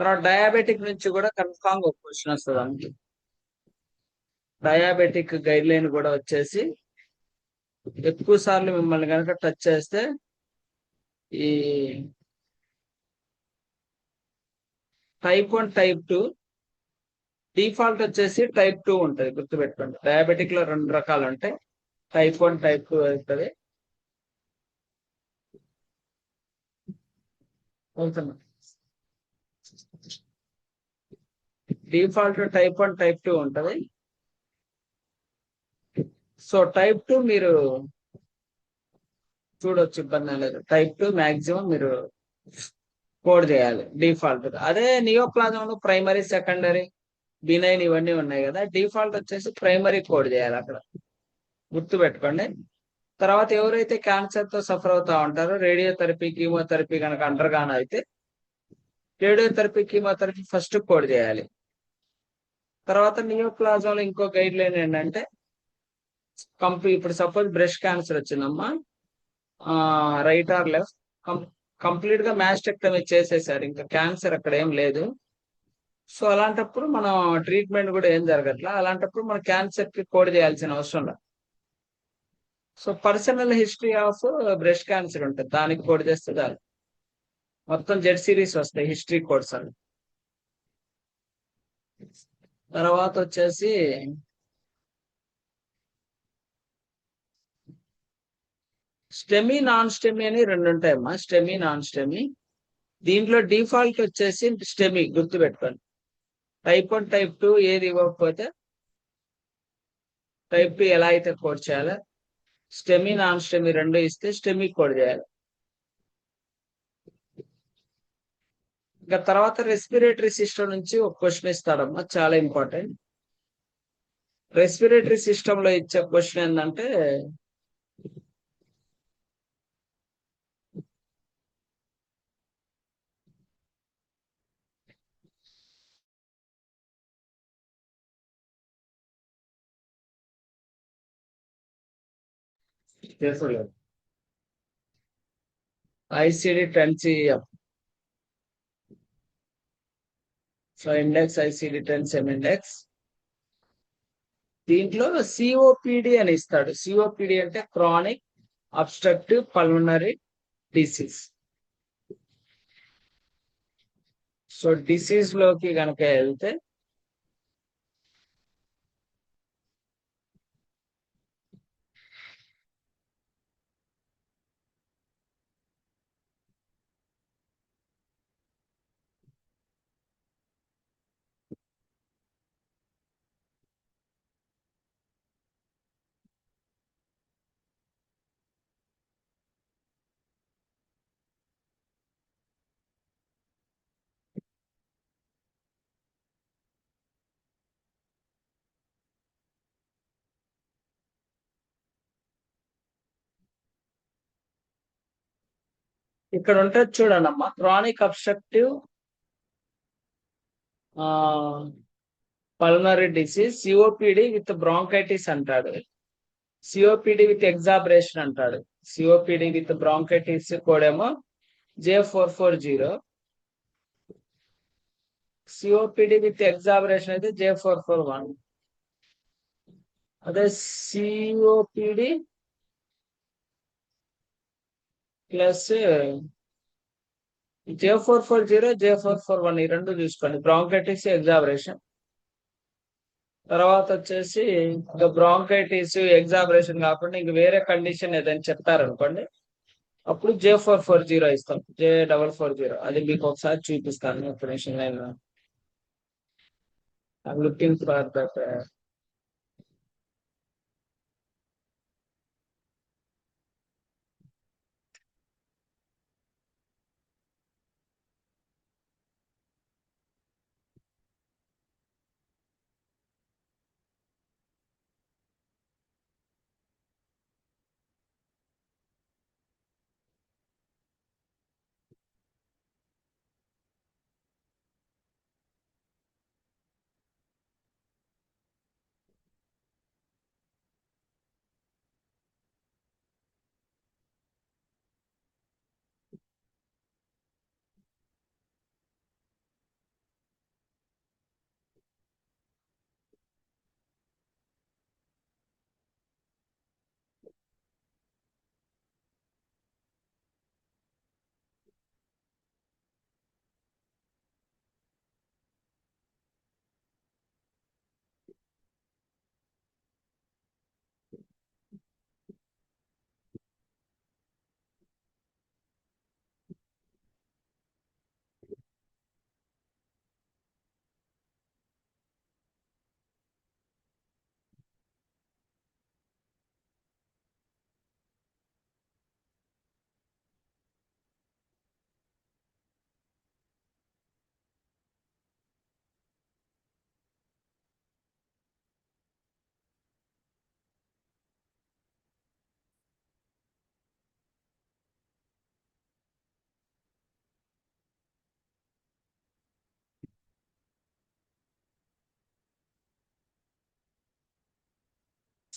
తర్వాత డయాబెటిక్ నుంచి కూడా కన్ఫామ్ ఒక క్వశ్చన్ వస్తుంది మనకి. డయాబెటిక్ గైడ్ లైన్ కూడా వచ్చేసి ఎక్కువ సార్లు మిమ్మల్ని కనుక టచ్ చేస్తే ఈ టైప్ 1 టైప్ 2 డిఫాల్ట్ వచ్చేసి టైప్ 2 ఉంటుంది, గుర్తుపెట్టుకోండి. డయాబెటిక్ లో 2 రకాలు ఉంటాయి, టైప్ 1 టైప్ 2 అవుతుంది. డిఫాల్ట్ టైప్ 1 టైప్ 2 ఉంటది. సో టైప్ 2 మీరు చూడొచ్చు, ఇబ్బంది లేదు. టైప్ 2 మాక్సిమం మీరు కోడ్ చేయాలి డిఫాల్ట్. అదే నియోప్లాజంలో ప్రైమరీ, సెకండరీ, బినైన్ ఇవన్నీ ఉన్నాయి కదా, డిఫాల్ట్ వచ్చేసి ప్రైమరీ కోడ్ చేయాలి అక్కడ, గుర్తు పెట్టుకోండి. తర్వాత ఎవరైతే క్యాన్సర్ తో సఫర్ అవుతా ఉంటారో రేడియోథెరపీ, కీమోథెరపీ కనుక అండర్గాన్ అయితే రేడియోథెరపీ, కీమోథెరపీ ఫస్ట్ కోడ్ చేయాలి. తర్వాత నియోప్లాజంలో ఇంకో గైడ్ లైన్ ఏంటంటే ఇప్పుడు సపోజ్ బ్రెస్ట్ క్యాన్సర్ వచ్చిందమ్మా, రైట్ ఆర్ లెఫ్ట్, కంప్లీట్ గా మ్యాస్టెక్టమీ చేసేసారు, ఇంకా క్యాన్సర్ అక్కడ ఏం లేదు. సో అలాంటప్పుడు మనం ట్రీట్మెంట్ కూడా ఏం జరగట్లా, అలాంటప్పుడు మనం క్యాన్సర్ కి కోడ్ చేయాల్సిన అవసరం లేదు. So personal history of breast cancer ఉంటుంది, దానికి కోడ్ చేస్తే చాలు. మొత్తం జెడ్ సిరీస్ వస్తాయి హిస్టరీ కోడ్స్ అని. తర్వాత వచ్చేసి స్టెమీ, నాన్ స్టెమీ అని 2 ఉంటాయమ్మా. STEMI, non STEMI. దీంట్లో డిఫాల్ట్ వచ్చేసి స్టెమీ, గుర్తుపెట్టుకోండి. టైప్ 1 టైప్ 2 ఏది ఇవ్వకపోతే టైప్ 2 ఎలా అయితే కోడ్ చేయాలి, స్టెమీ, నాన్ స్టెమీ 2 ఇస్తే స్టెమీ కోడ్ చేయాలి. ఇంకా తర్వాత రెస్పిరేటరీ సిస్టమ్ నుంచి ఒక క్వశ్చన్ ఇస్తాడమ్మా, చాలా ఇంపార్టెంట్. రెస్పిరేటరీ సిస్టమ్ లో ఇచ్చే క్వశ్చన్ ఏంటంటే ICD-10 so index ICD-10 CM index. దీంట్లో సిఓపిడి అని ఇస్తాడు. సిఓపిడి అంటే chronic obstructive pulmonary disease. So disease లోకి కనుక వెళ్తే ఇక్కడ ఉంటుంది చూడండి అమ్మా, chronic obstructive pulmonary disease, COPD with bronchitis అంటాడు, సిఓపిడి విత్ ఎగ్జాబరేషన్ అంటాడు. సిఓపిడి విత్ బ్రాంకైటిస్ కోడేమో J440, సిఓపిడి విత్ ఎగ్జాబరేషన్ అయితే J441. అదే సిఓపిడి ప్లస్ J440, J441 ఈ 2 చూసుకోండి, బ్రాంకైటిస్, ఎగ్జాబరేషన్. తర్వాత వచ్చేసి ఇంకా బ్రాంకైటిస్, ఎగ్జాబరేషన్ కాకుండా ఇంక వేరే కండిషన్ ఏదైనా చెప్తారనుకోండి, అప్పుడు J440 ఇస్తాం, J440. అది మీకు ఒకసారి చూపిస్తాను, ఒక నిమిషం. నేను లుకింగ్ ఫర్ దట్.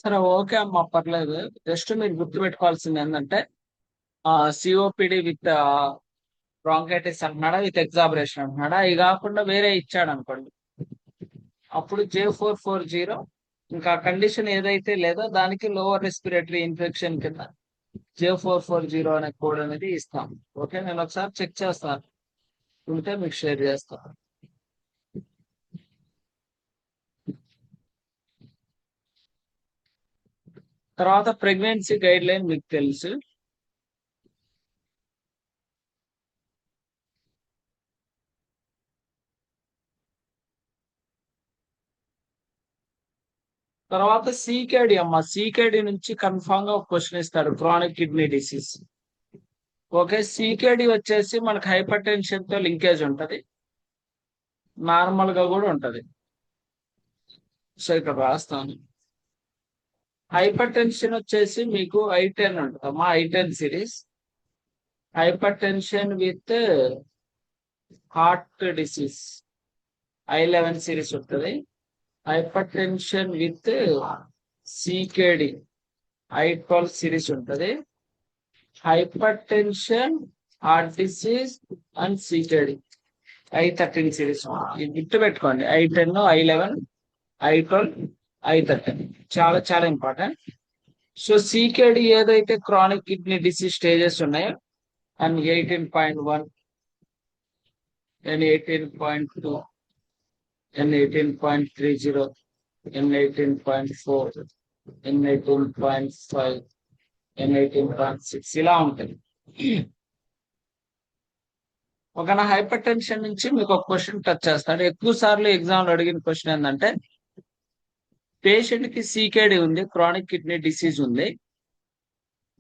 సరే ఓకే అమ్మా, పర్లేదు. జస్ట్ మీరు గుర్తుపెట్టుకోవాల్సింది ఏంటంటే సిఓపిడి విత్ బ్రాంకైటిస్ అంటున్నాడా, విత్ ఎగ్జాబరేషన్ అంటున్నాడా, ఇవి కాకుండా వేరే ఇచ్చాడు అనుకోండి, అప్పుడు J440, ఇంకా కండిషన్ ఏదైతే లేదో దానికి లోవర్ రెస్పిరేటరీ ఇన్ఫెక్షన్ కింద J440 అనే కోడ్ అనేది ఇస్తాం. ఓకే, నేను ఒకసారి చెక్ చేస్తాను, ఉంటే మీకు షేర్ చేస్తాను. తర్వాత ప్రెగ్నెన్సీ గైడ్ లైన్ మీకు తెలుసు. తర్వాత సీకేడి అమ్మ, సీకేడి నుంచి కన్ఫామ్ గా ఒక క్వశ్చన్ ఇస్తాడు, chronic kidney disease. Okay, CKD వచ్చేసి మనకు హైపర్ టెన్షన్ తో లింకేజ్ ఉంటది, నార్మల్ గా కూడా ఉంటది. సో ఇక్కడ రాస్తాను. హైపర్ టెన్షన్ వచ్చేసి మీకు I10 ఉంటుందమ్మా, I10 series. Hypertension with heart disease I11 series ఉంటుంది. Hypertension with CKD I12 series ఉంటుంది. Hypertension, heart disease and CKD I13 series. ఇది గుర్తు పెట్టుకోండి, I10, I11, I12, I13 చాలా చాలా ఇంపార్టెంట్. సో సీకేడి ఏదైతే chronic kidney disease stages ఉన్నాయో, and 18.1, N18.2, N18.30, N18.4, N18.5, N18.6 ఇలా ఉంటుంది. ఒక హైపర్ టెన్షన్ నుంచి మీకు ఒక క్వశ్చన్ టచ్ చేస్తాడు. ఎక్కువ సార్లు ఎగ్జామ్ లో అడిగిన క్వశ్చన్ ఏంటంటే, పేషెంట్ కి సీకేడి ఉంది, క్రానిక్ కిడ్నీ డిసీజ్ ఉంది,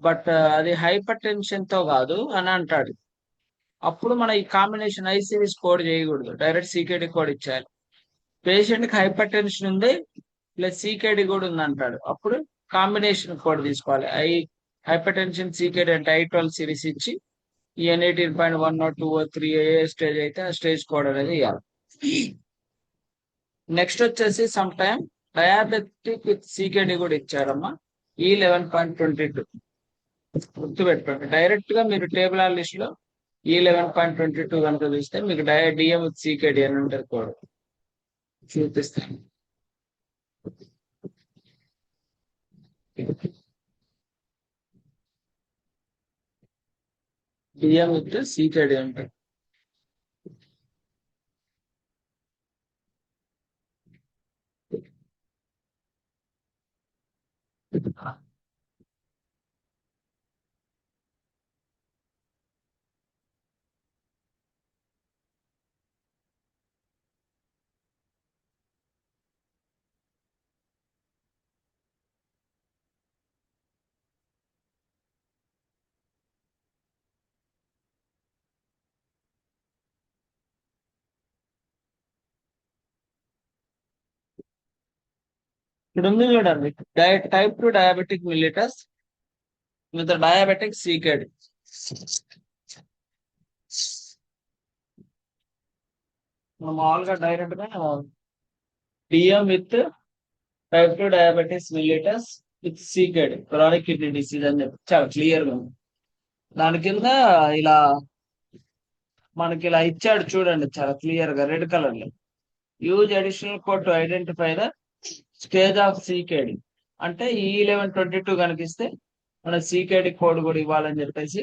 బట్ అది హైపర్ టెన్షన్ తో కాదు అని అంటాడు. అప్పుడు మన ఈ కాంబినేషన్ ఐ సిరీస్ కోడ్ చేయకూడదు, డైరెక్ట్ సీకేడి కోడ్ ఇచ్చేయాలి. పేషెంట్ కి హైపర్ టెన్షన్ ఉంది ప్లస్ సీకేడి కూడా ఉంది అంటాడు, అప్పుడు కాంబినేషన్ కోడ్ తీసుకోవాలి. హైపర్ టెన్షన్ సీకేడి అంటే I12 సిరీస్ ఇచ్చి, ఈ N18.1, 2, 3 ఏ స్టేజ్ అయితే ఆ స్టేజ్ కోడ్ అనేది ఇవ్వాలి. నెక్స్ట్ వచ్చేసి some time diabetic with CKD కూడా ఇచ్చారమ్మా, E11.22. గుర్తుపెట్టుకోండి, డైరెక్ట్ గా మీరు టేబుల్ ఆర్ లిస్ట్ లో E11.22 కనుక చూస్తే మీకు డిఎం విత్ సీకేడి అని ఉంటుంది కోడ్, చూపిస్తాను. డిఎం విత్ సీకేడి అంటే ఇక్కడ ఉంది చూడండి, type 2 diabetic mellitus with diabetic CKD. మామూలుగా డైరెక్ట్ గా DM with type 2 diabetes mellitus with CKD chronic kidney disease అని చెప్పి చాలా క్లియర్ గా ఉంది. దాని కింద ఇలా మనకి ఇలా ఇచ్చాడు చూడండి, చాలా క్లియర్ గా రెడ్ కలర్ లో, use additional code to identify the stage of CKD. అంటే E11.22 కనిపిస్తే మన సీకేడి కోడ్ కూడా ఇవ్వాలని చెప్పేసి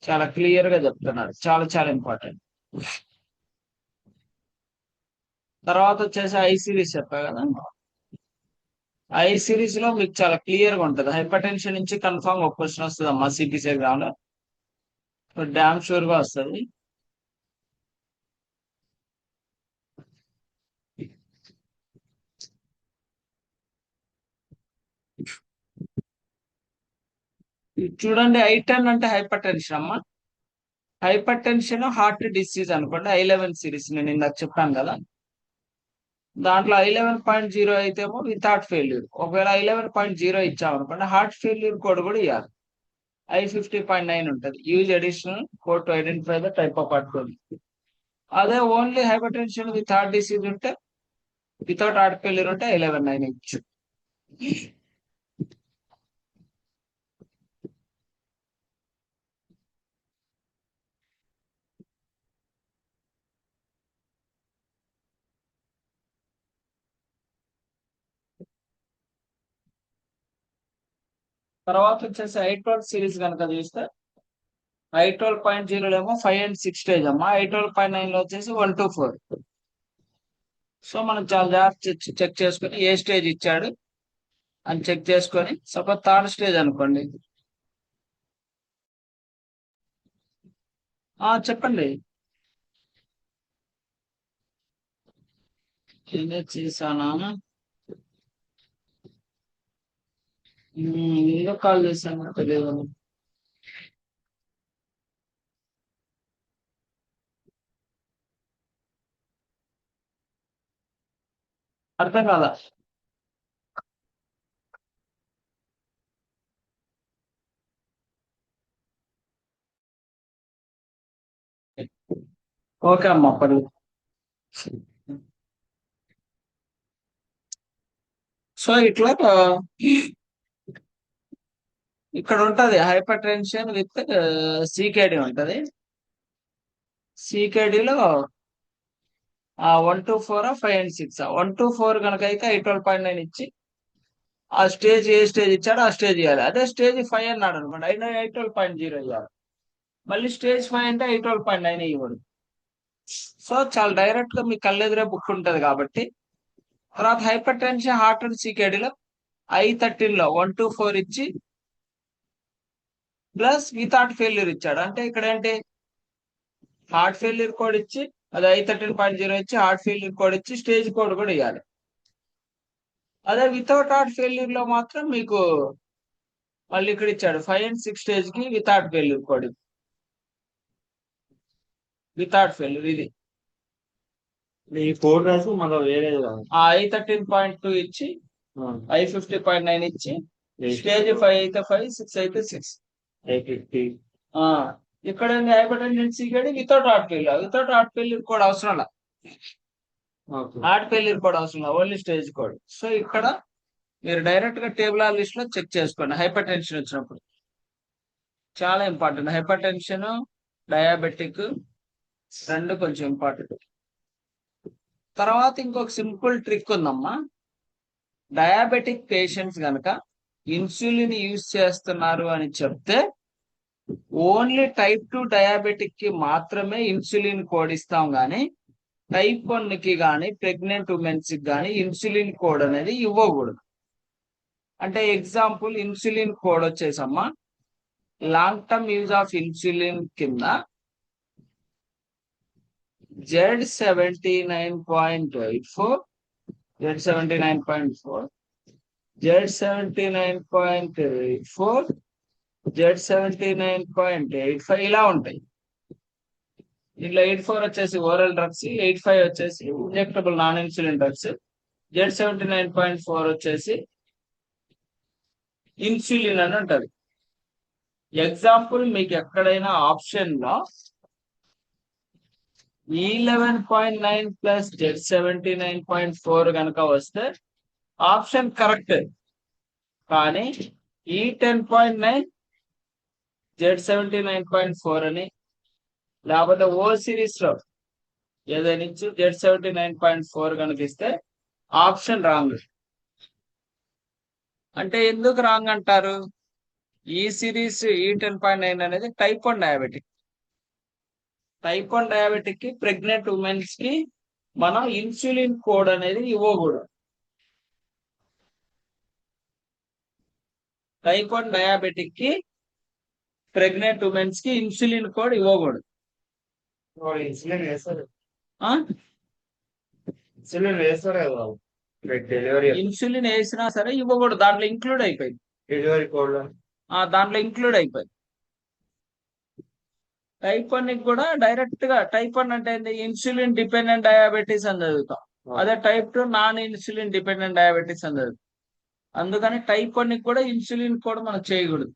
చాలా క్లియర్ గా చెప్తున్నారు, చాలా చాలా ఇంపార్టెంట్. తర్వాత వచ్చేసి ఐ సిరీస్ చెప్పా కదా, ఐ సిరీస్ లో మీకు చాలా క్లియర్ గా ఉంటుంది. హైపర్ టెన్షన్ నుంచి కన్ఫామ్ ఒక క్వశ్చన్ వస్తుంది అమ్మా సిపిసి ఎగ్జామ్ లో, డామ్ షూర్ గా వస్తుంది. చూడండి, I10 అంటే హైపర్ టెన్షన్ అమ్మా, హైపర్ టెన్షన్ హార్ట్ డిసీజ్ అనుకోండి, I11 సిరీస్ నేను ఇందాక చెప్పాను కదా. దాంట్లో I11.0 అయితేమో విత్ హార్ట్ ఫెయిల్యూర్. ఒకవేళ I11.0 ఇచ్చామనుకోండి, హార్ట్ ఫెయిల్యూర్ కోడ్ కూడా ఇవ్వాలి. I50.9 ఉంటుంది, use additional code to identify the type of heart failure. అదే only hypertension with heart disease ఉంటే, వితౌట్ హార్ట్ ఫెయిల్యూర్ ఉంటే I11.9 ఇచ్చు. తర్వాత వచ్చేసి I12 సిరీస్ కనుక చూస్తే I12.0 ఏమో 5 అండ్ 6 స్టేజ్ అమ్మా. I12.9 లో వచ్చేసి 1 to 4. సో మనం చాలా జాగ్రత్త చెక్ చేసుకుని ఏ స్టేజ్ ఇచ్చాడు అని చెక్ చేసుకొని, సపోజ్ థర్డ్ స్టేజ్ అనుకోండి. చెప్పండి. నేనే చేశానా? ఏదో కాల్ చేశాను తెలియదు. అర్థం కాదా? ఓకే అమ్మా, పర్లేదు. సో ఇట్లా ఇక్కడ ఉంటది హైపర్ టెన్షన్ విత్ సికేడి ఉంటది. సికేడిలో 1 to 4, 5 and 6. 1 to 4 కనుక అయితే I12.9 ఇచ్చి ఆ స్టేజ్ ఏ స్టేజ్ ఇచ్చాడో ఆ స్టేజ్ ఇవ్వాలి. అదే స్టేజ్ 5 అన్నాడు అనుకోండి, అయినా I12.0 ఇవ్వాలి. మళ్ళీ స్టేజ్ 5 అంటే I12.9 ఇవ్వడు. సో చాలా డైరెక్ట్ గా మీ కళ్ళెదురే బుక్ ఉంటది కాబట్టి. తర్వాత హైపర్ టెన్షన్ హార్ట్ అండ్ సికేడిలో I13లో 1 to 4 ఇచ్చి ప్లస్ వితౌట్ ఫెయిల్యూర్ ఇచ్చాడు. అంటే ఇక్కడ ఏంటి, హార్ట్ ఫెయిల్యూర్ కోడ్ ఇచ్చి, అది I13.0 ఇచ్చి హార్ట్ ఫెయిల్యూర్ కోడ్ ఇచ్చి స్టేజ్ కోడ్ కూడా ఇవ్వాలి. అదే వితౌట్ హార్ట్ ఫెయిల్యూర్ లో మాత్రం మీకు మళ్ళీ ఇక్కడ ఇచ్చాడు 5 and 6 స్టేజ్ కి without failure code. Without failure ఇది ఈ కోడ్ రాసి మళ్ళీ వేరే I13.2 ఇచ్చి I50.9 ఇచ్చి స్టేజ్ 5 అయితే 5, 6 అయితే 6. 850. ఇక్కడ హైపర్ టెన్షన్ గడి without heart failure. Without heart failure code అవసరం లేదు. హార్ట్ ఫెయిల్యూర్ కోడ్ అవసరం లేదు, ఓన్లీ స్టేజ్ కోడ్. సో ఇక్కడ మీరు డైరెక్ట్ గా టేబుల్ ఆర్ లిస్ట్ లో చెక్ చేసుకోండి హైపర్ టెన్షన్ వచ్చినప్పుడు. చాలా ఇంపార్టెంట్. హైపర్ టెన్షన్, డయాబెటిక్ రెండు కొంచెం ఇంపార్టెంట్. తర్వాత ఇంకొక సింపుల్ ట్రిక్ ఉందమ్మా. డయాబెటిక్ పేషెంట్స్ గనక ఇన్సులిన్ యూజ్ చేస్తున్నారు అని చెప్తే ఓన్లీ type 2 డయాబెటిక్ కి మాత్రమే ఇన్సులిన్ కోడ్ ఇస్తాం గానీ type 1 కి కానీ ప్రెగ్నెంట్ ఉమెన్స్ కి కానీ ఇన్సులిన్ కోడ్ అనేది ఇవ్వకూడదు. అంటే ఎగ్జాంపుల్ ఇన్సులిన్ కోడ్ వచ్చేసమ్మా, long term use of insulin కింద Z79.84, Z79.4, Z79.84, Z79.85 ఇలా ఉంటాయి. దీంట్లో 84 వచ్చేసి ఓరల్ డ్రగ్స్, 85 వచ్చేసి injectable non insulin drugs, Z79.4 వచ్చేసి ఇన్సులిన్ అని ఉంటది. ఎగ్జాంపుల్ మీకు ఎక్కడైనా ఆప్షన్ లో E11.9 ప్లస్ Z79.4 కనుక వస్తే ఆప్షన్ కరెక్ట్. కానీ E10.9 Z79.4 అని, లేకపోతే ఓ సిరీస్ లో ఏదైనా ఇచ్చి Z79.4 కనుక ఇస్తే ఆప్షన్ రాంగ్. అంటే ఎందుకు రాంగ్ అంటారు? ఈ సిరీస్ E10.9 అనేది type 1 డయాబెటిక్. type 1 డయాబెటిక్ కి ప్రెగ్నెంట్ ఉమెన్స్ కి మనం ఇన్సులిన్ కోడ్ అనేది ఇవ్వకూడదు. type 1 డయాబెటిక్ కి ప్రెగ్నెంట్ ఉమెన్స్ కి ఇన్సులిన్ కోడ్ ఇవ్వకూడదు. ఇన్సులిన్ వేస్తారు. ఇన్సులిన్ వేస్తారు కదా డెలివరీ. ఇన్సులిన్ వేసినా సరే ఇవ్వకూడదు, దాంట్లో ఇంక్లూడ్ అయిపోయింది. డెలివరీ కోడ్ దాంట్లో ఇంక్లూడ్ అయిపోయింది. type 1 కి కూడా డైరెక్ట్ గా type 1 అంటే ఇన్సులిన్ డిపెండెంట్ డయాబెటీస్ అని చదువుతాం. అదే type 2 non insulin dependent diabetes అని చదువుతాం. అందుకని type 1 కి కూడా ఇన్సులిన్ కూడా మనం చేయకూడదు.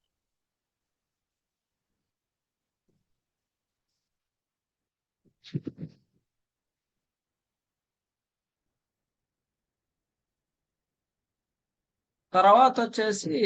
తర్వాత వచ్చేసి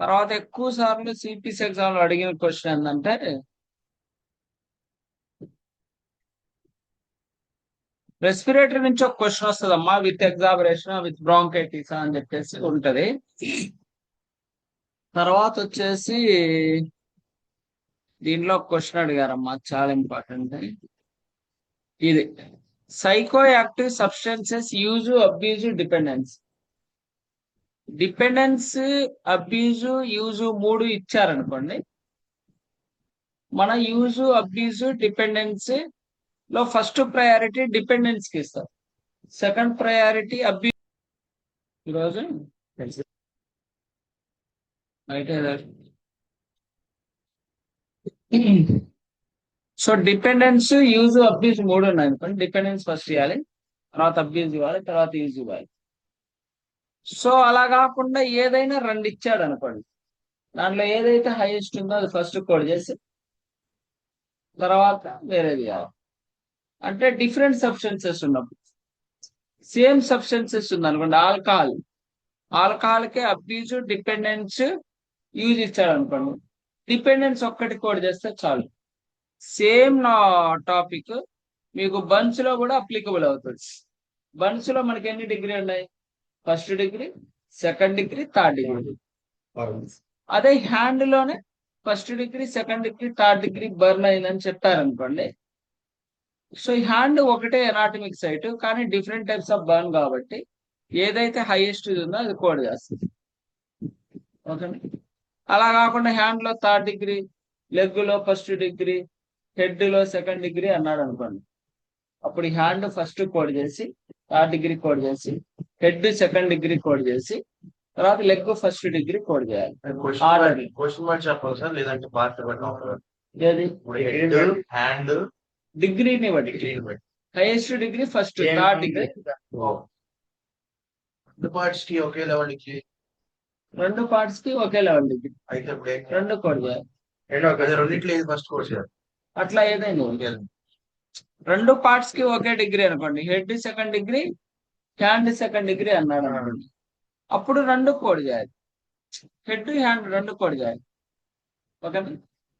తర్వాత ఎక్కువ సార్లు సిపిసి ఎగ్జామ్ లో అడిగిన క్వశ్చన్ ఏంటంటే రెస్పిరేటరీ నుంచి ఒక క్వశ్చన్ వస్తుందమ్మా, విత్ ఎగ్జాబరేషన్ విత్ బ్రాంకైటిస్ అని చెప్పేసి ఉంటది. తర్వాత వచ్చేసి దీనిలో క్వశ్చన్ అడిగారమ్మా, చాలా ఇంపార్టెంట్ ఇది. Psycho active substances use, abuse, dependence. Dependence, abuse, use మూడు ఇచ్చారనుకోండి, మన యూజ్, అబ్యూజ్, డిపెండెన్స్ లో ఫస్ట్ ప్రయారిటీ డిపెండెన్స్ కి ఇస్తాం, సెకండ్ ప్రయారిటీ అబ్యూజ్. ఈరోజు సో డిపెండెన్స్, యూజ్, అబ్యూజ్ మూడు ఉన్నాయి అనుకోండి, డిపెండెన్స్ ఫస్ట్ ఇవ్వాలి, తర్వాత అబ్యూజ్ ఇవ్వాలి, తర్వాత యూజ్ ఇవ్వాలి. సో అలా కాకుండా ఏదైనా రెండు ఇచ్చాడు అనుకోండి, దాంట్లో ఏదైతే హైయెస్ట్ ఉందో అది ఫస్ట్ కోడ్ చేసి తర్వాత వేరేది కావాలి. అంటే డిఫరెంట్ సబ్స్టెన్సెస్ ఉన్నప్పుడు, సేమ్ సబ్స్టెన్సెస్ ఉంది అనుకోండి, ఆల్కహాల్కే అబ్యూజ్, డిపెండెన్స్, యూజ్ ఇచ్చాడు అనుకోండి, డిపెండెన్స్ ఒక్కటి కోడ్ చేస్తే చాలు. సేమ్ నా టాపిక్ మీకు బన్స్ లో కూడా అప్లికబుల్ అవుతుంది. బన్స్ లో మనకి ఎన్ని డిగ్రీ ఉన్నాయి? First degree, second degree, third degree. అదే హ్యాండ్ లోనే first degree, second degree, third degree burn అయిందని చెప్పారనుకోండి, సో ఈ హ్యాండ్ ఒకటే ఎనాటమిక్ సైట్ కానీ డిఫరెంట్ టైప్స్ ఆఫ్ బర్న్ కాబట్టి ఏదైతే హైయెస్ట్ ఉందో అది కోడ్ చేస్తుంది. ఓకే, అలా కాకుండా హ్యాండ్ లో థర్డ్ డిగ్రీ, లెగ్ లో ఫస్ట్ డిగ్రీ, హెడ్ లో సెకండ్ డిగ్రీ అన్నాడు అనుకోండి, అప్పుడు హ్యాండ్ ఫస్ట్ కోడ్ చేసి, థర్డ్ డిగ్రీ కోడ్ చేసి, హెడ్ సెకండ్ డిగ్రీ కోడ్ చేసి, తర్వాత లెగ్ ఫస్ట్ డిగ్రీ కోడ్ చేయాలి. క్వశ్చన్ మార్క్ చెప్పాలి సార్, లేదంటే పార్ట్ ఏది హ్యాండ్ డిగ్రీని బట్టి, highest degree first, third degree. రెండు పార్ట్స్ కి ఒకే లెవెల్ కి, రెండు పార్ట్స్ కి ఒకే లెవెల్ డిగ్రీ, అయితే రెండు కోడ్ చేయాలి. రెండిట్లో ఫస్ట్ కోర్స్ అట్లా ఏదైనా రెండు పార్ట్స్ కి ఒకే డిగ్రీ అనుకోండి, head second degree, hand second degree అన్నాడు అనుకోండి, అప్పుడు రెండు కోడ్ చేయాలి, హెడ్ హ్యాండ్ రెండు కోడ్ చేయాలి. ఓకే,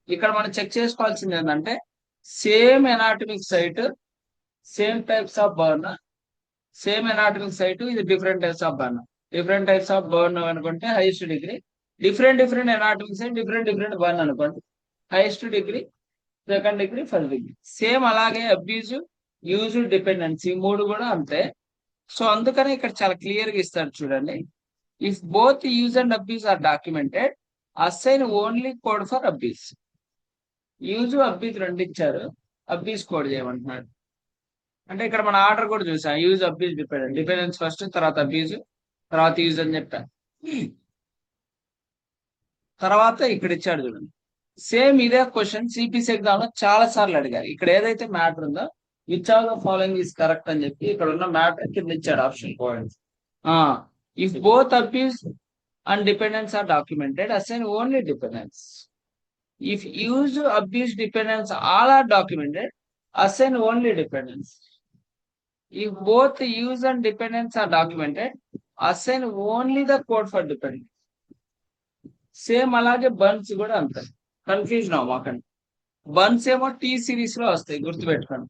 ఇక్కడ మనం చెక్ చేసుకోవాల్సింది ఏంటంటే same anatomic site, same types of burn, same anatomic site, ఇది different types of burn. Different types of burn అనుకుంటే highest degree, different anatomic site, different burn అనుకోండి, highest degree, second degree, first degree. Same అలాగే abuse, use, dependence ఈ మూడు కూడా అంతే. So అందుకనే ఇక్కడ చాలా క్లియర్ గా ఇస్తాడు చూడండి, if both use and abuse are documented, assign only code for abuse. Use, abuse రెండు ఇచ్చారు, అబ్యూజ్ కోడ్ చేయమంటున్నాడు. అంటే ఇక్కడ మన ఆర్డర్ కూడా చూసాం, యూజ్, అబ్యూజ్, డిపెండెన్స్ ఫస్ట్, తర్వాత అబ్యూజ్, తర్వాత యూజ్ అని చెప్పాను. తర్వాత ఇక్కడ ఇచ్చాడు చూడండి, సేమ్ ఇదే క్వశ్చన్ సిపిసి ఎగ్జామ్ లో చాలా సార్లు అడిగారు. ఇక్కడ ఏదైతే మ్యాటర్ ఉందో which of the following is correct అని చెప్పి ఇక్కడ ఉన్న మ్యాటర్ కింద ఇచ్చాడు option. If both abuse and dependence are documented, assign only dependence. If use, abuse, dependence all are documented, assign only dependence. If both use and dependence are documented, assign only the code for dependence. Same అలాగే burns కూడా అంతే, confusion అవ్వకండి. Burns ఏమో T series లో వస్తాయి, గుర్తుపెట్టుకోండి.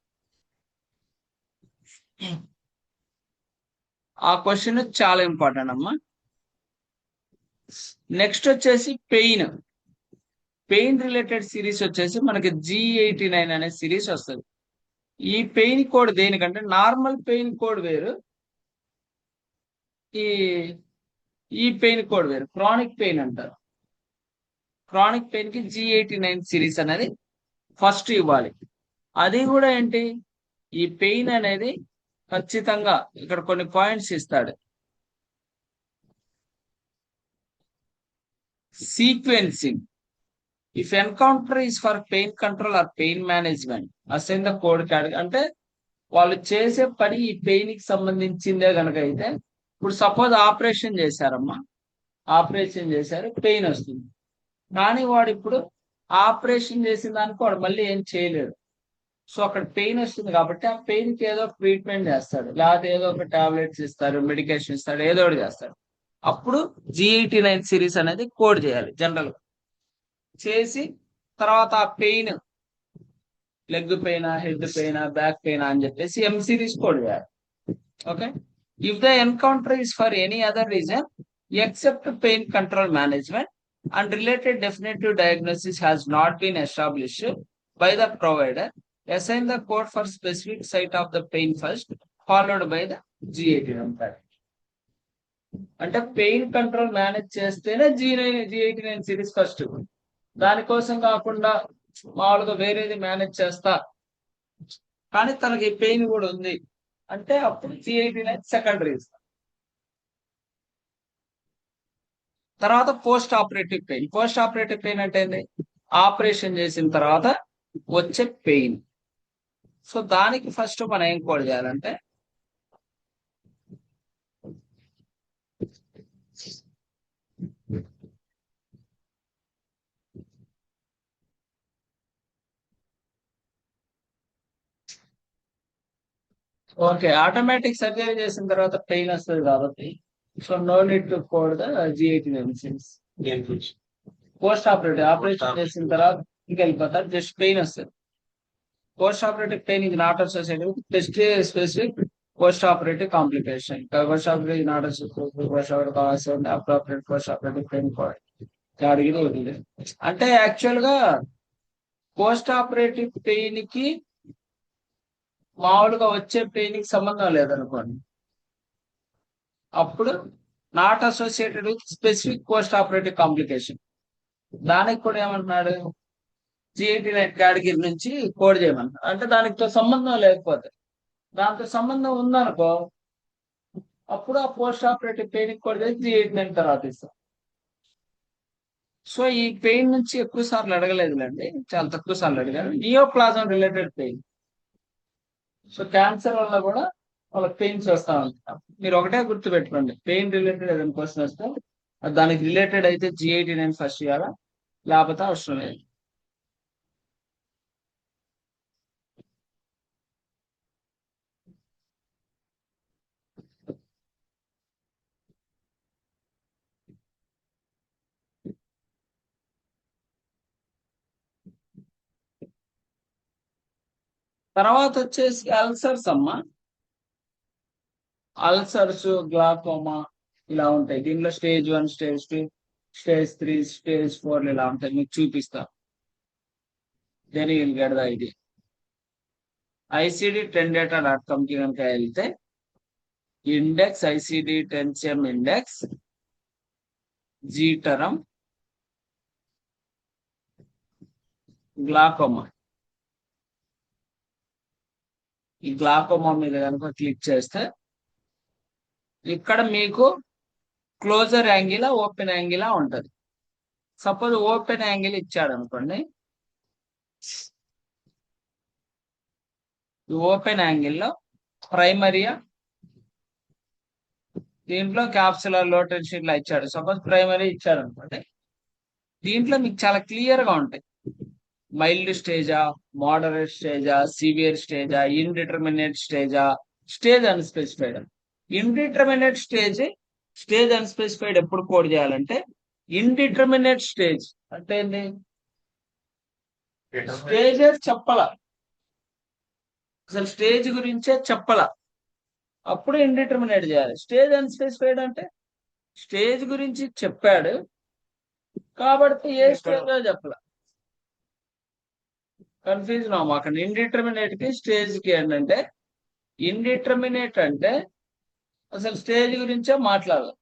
ఆ question చాలా ఇంపార్టెంట్ అమ్మా. నెక్స్ట్ వచ్చేసి పెయిన్ రిలేటెడ్ సిరీస్ వచ్చేసి మనకి G89 అనే సిరీస్ వస్తుంది. ఈ పెయిన్ కోడ్ దేనికంటే నార్మల్ పెయిన్ కోడ్ వేరు, ఈ పెయిన్ కోడ్ వేరు, క్రానిక్ పెయిన్ అంటారు. క్రానిక్ పెయిన్ కి G89 సిరీస్ అనేది ఫస్ట్ ఇవ్వాలి. అది కూడా ఏంటి, ఈ పెయిన్ అనేది ఖచ్చితంగా ఇక్కడ కొన్ని పాయింట్స్ ఇస్తాడు. Sequencing, if encounter is for pain control are pain management, assign the code category. అంటే వాళ్ళు చేసే పని ఈ పెయిన్ కి సంబంధించిందే కనుక అయితే, ఇప్పుడు సపోజ్ ఆపరేషన్ చేశారమ్మా, ఆపరేషన్ చేశారు, పెయిన్ వస్తుంది, కానీ వాడు ఇప్పుడు ఆపరేషన్ చేసిన దానికి వాడు మళ్ళీ ఏం చేయలేడు. సో అక్కడ పెయిన్ వస్తుంది కాబట్టి ఆ పెయిన్ కి ఏదో ట్రీట్మెంట్ చేస్తాడు, లేకపోతే ఏదో ఒక టాబ్లెట్స్ ఇస్తారు, మెడికేషన్ ఇస్తాడు, ఏదో ఒకటి చేస్తాడు. అప్పుడు G89 సిరీస్ అనేది కోడ్ చేయాలి జనరల్ చేసి తర్వాత ఆ pain leg pain head pain back pain అని చెప్పేసి M సిరీస్ కోడ్ చేయాలి. Okay, if the encounter is for any other reason except pain control management and related definitive diagnosis has not been established by the provider, assign the code for specific site of the pain first, followed by the G89. అంటే pain control manage చేస్తేనే G89 series first. దానికోసం కాకుండా మామూలుగా వేరేది manage చేస్తా కానీ తనకి pain కూడా ఉంది అంటే అప్పుడు G89 సెకండరీ. తర్వాత post operative pain. Post operative pain అంటే ఏంది? ఆపరేషన్ చేసిన తర్వాత వచ్చే పెయిన్. సో దానికి ఫస్ట్ మనం ఏం కోడ్ చేయాలంటే ఓకే, ఆటోమేటిక్ సర్జరీ చేసిన తర్వాత పెయిన్ వస్తుంది కాబట్టి so no need to code the G89 series. Post operation చేసిన తర్వాత ఇంకా వెళ్ళిపోతారు, జస్ట్ పెయిన్ వస్తుంది. పోస్ట్ ఆపరేటివ్ పెయిన్ ఇది not associated test specific post operative complication. Post operative not associated post operative appropriate post operative pain code అడిగింది. అంటే actual గా post operative pain కి మామూలుగా వచ్చే పెయిన్ కి సంబంధం లేదనుకోండి, అప్పుడు not associated with specific post operative complication. దానికి కూడా ఏమంటున్నాడు, G89 కేటగిరీ నుంచి కోడ్ చేయమన్నాడు. అంటే దానితో సంబంధం లేకపోతే, దాంతో సంబంధం ఉందనుకో అప్పుడు ఆ పోస్ట్ ఆపరేటివ్ పెయిన్ కోడ్ చేసి G89 తర్వాత ఇస్తాం. సో ఈ పెయిన్ నుంచి ఎక్కువ సార్లు అడగలేదులేండి, చాలా తక్కువ సార్లు అడిగారు. Neoplasm related pain. So cancer వల్ల కూడా వాళ్ళకి పెయిన్స్ వస్తా ఉంటాం. మీరు ఒకటే గుర్తు పెట్టుకోండి, పెయిన్ రిలేటెడ్ ఏదైనా క్వశ్చన్ వస్తే దానికి రిలేటెడ్ అయితే G89 ఫస్ట్ ఇవ్వాలా, లేకపోతే అవసరం లేదు. తర్వాత వచ్చేసి అల్సర్స్ అమ్మా. అల్సర్స్, గ్లాకోమా ఇలా ఉంటాయి. దీనిలో స్టేజ్ 1, స్టేజ్ 2, స్టేజ్ 3, స్టేజ్ 4 ఇలా ఉంటాయి. మీకు చూపిస్తా. Then you will get the idea. ICD-10data.com కి కనుక వెళ్తే ఇండెక్స్ ICD-10CM ఇండెక్స్ జీటరం గ్లాకోమా. ఈ గ్లాకోమా మీద కనుక క్లిక్ చేస్తే ఇక్కడ మీకు క్లోజర్ యాంగిల్ ఓపెన్ యాంగిల్ ఉంటది. సపోజ్ ఓపెన్ యాంగిల్ ఇచ్చాడు అనుకోండి, ఈ ఓపెన్ యాంగిల్లో ప్రైమరీయా, దీంట్లో క్యాప్సులర్ లో టెన్షన్ ఇలా ఇచ్చాడు. సపోజ్ ప్రైమరీ ఇచ్చాడు అనుకోండి, దీంట్లో మీకు చాలా క్లియర్ గా ఉంటాయి. మైల్డ్ స్టేజా, మోడరేట్ స్టేజా, సివియర్ స్టేజా, ఇండిటర్మినేట్ స్టేజా, stage unspecified. Indeterminate stage unspecified ఎప్పుడు కోడ్ చేయాలంటే, ఇండిటర్మినేట్ స్టేజ్ అంటే ఏంటి? స్టేజ్ చెప్పాల, అసలు స్టేజ్ గురించే చెప్పాల, అప్పుడు ఇండిటర్మినేట్ చేయాలి. స్టేజ్ అన్స్పెసిఫైడ్ అంటే స్టేజ్ గురించి చెప్పాడు కాబట్టి ఏ స్టేజ్ చెప్పాల. కన్ఫ్యూజన్ అవ్వకండి. ఇండిటర్మినేట్ కి స్టేజ్ కి ఏంటంటే, ఇండిటర్మినేట్ అంటే అసలు స్టేజ్ గురించే మాట్లాడాలి.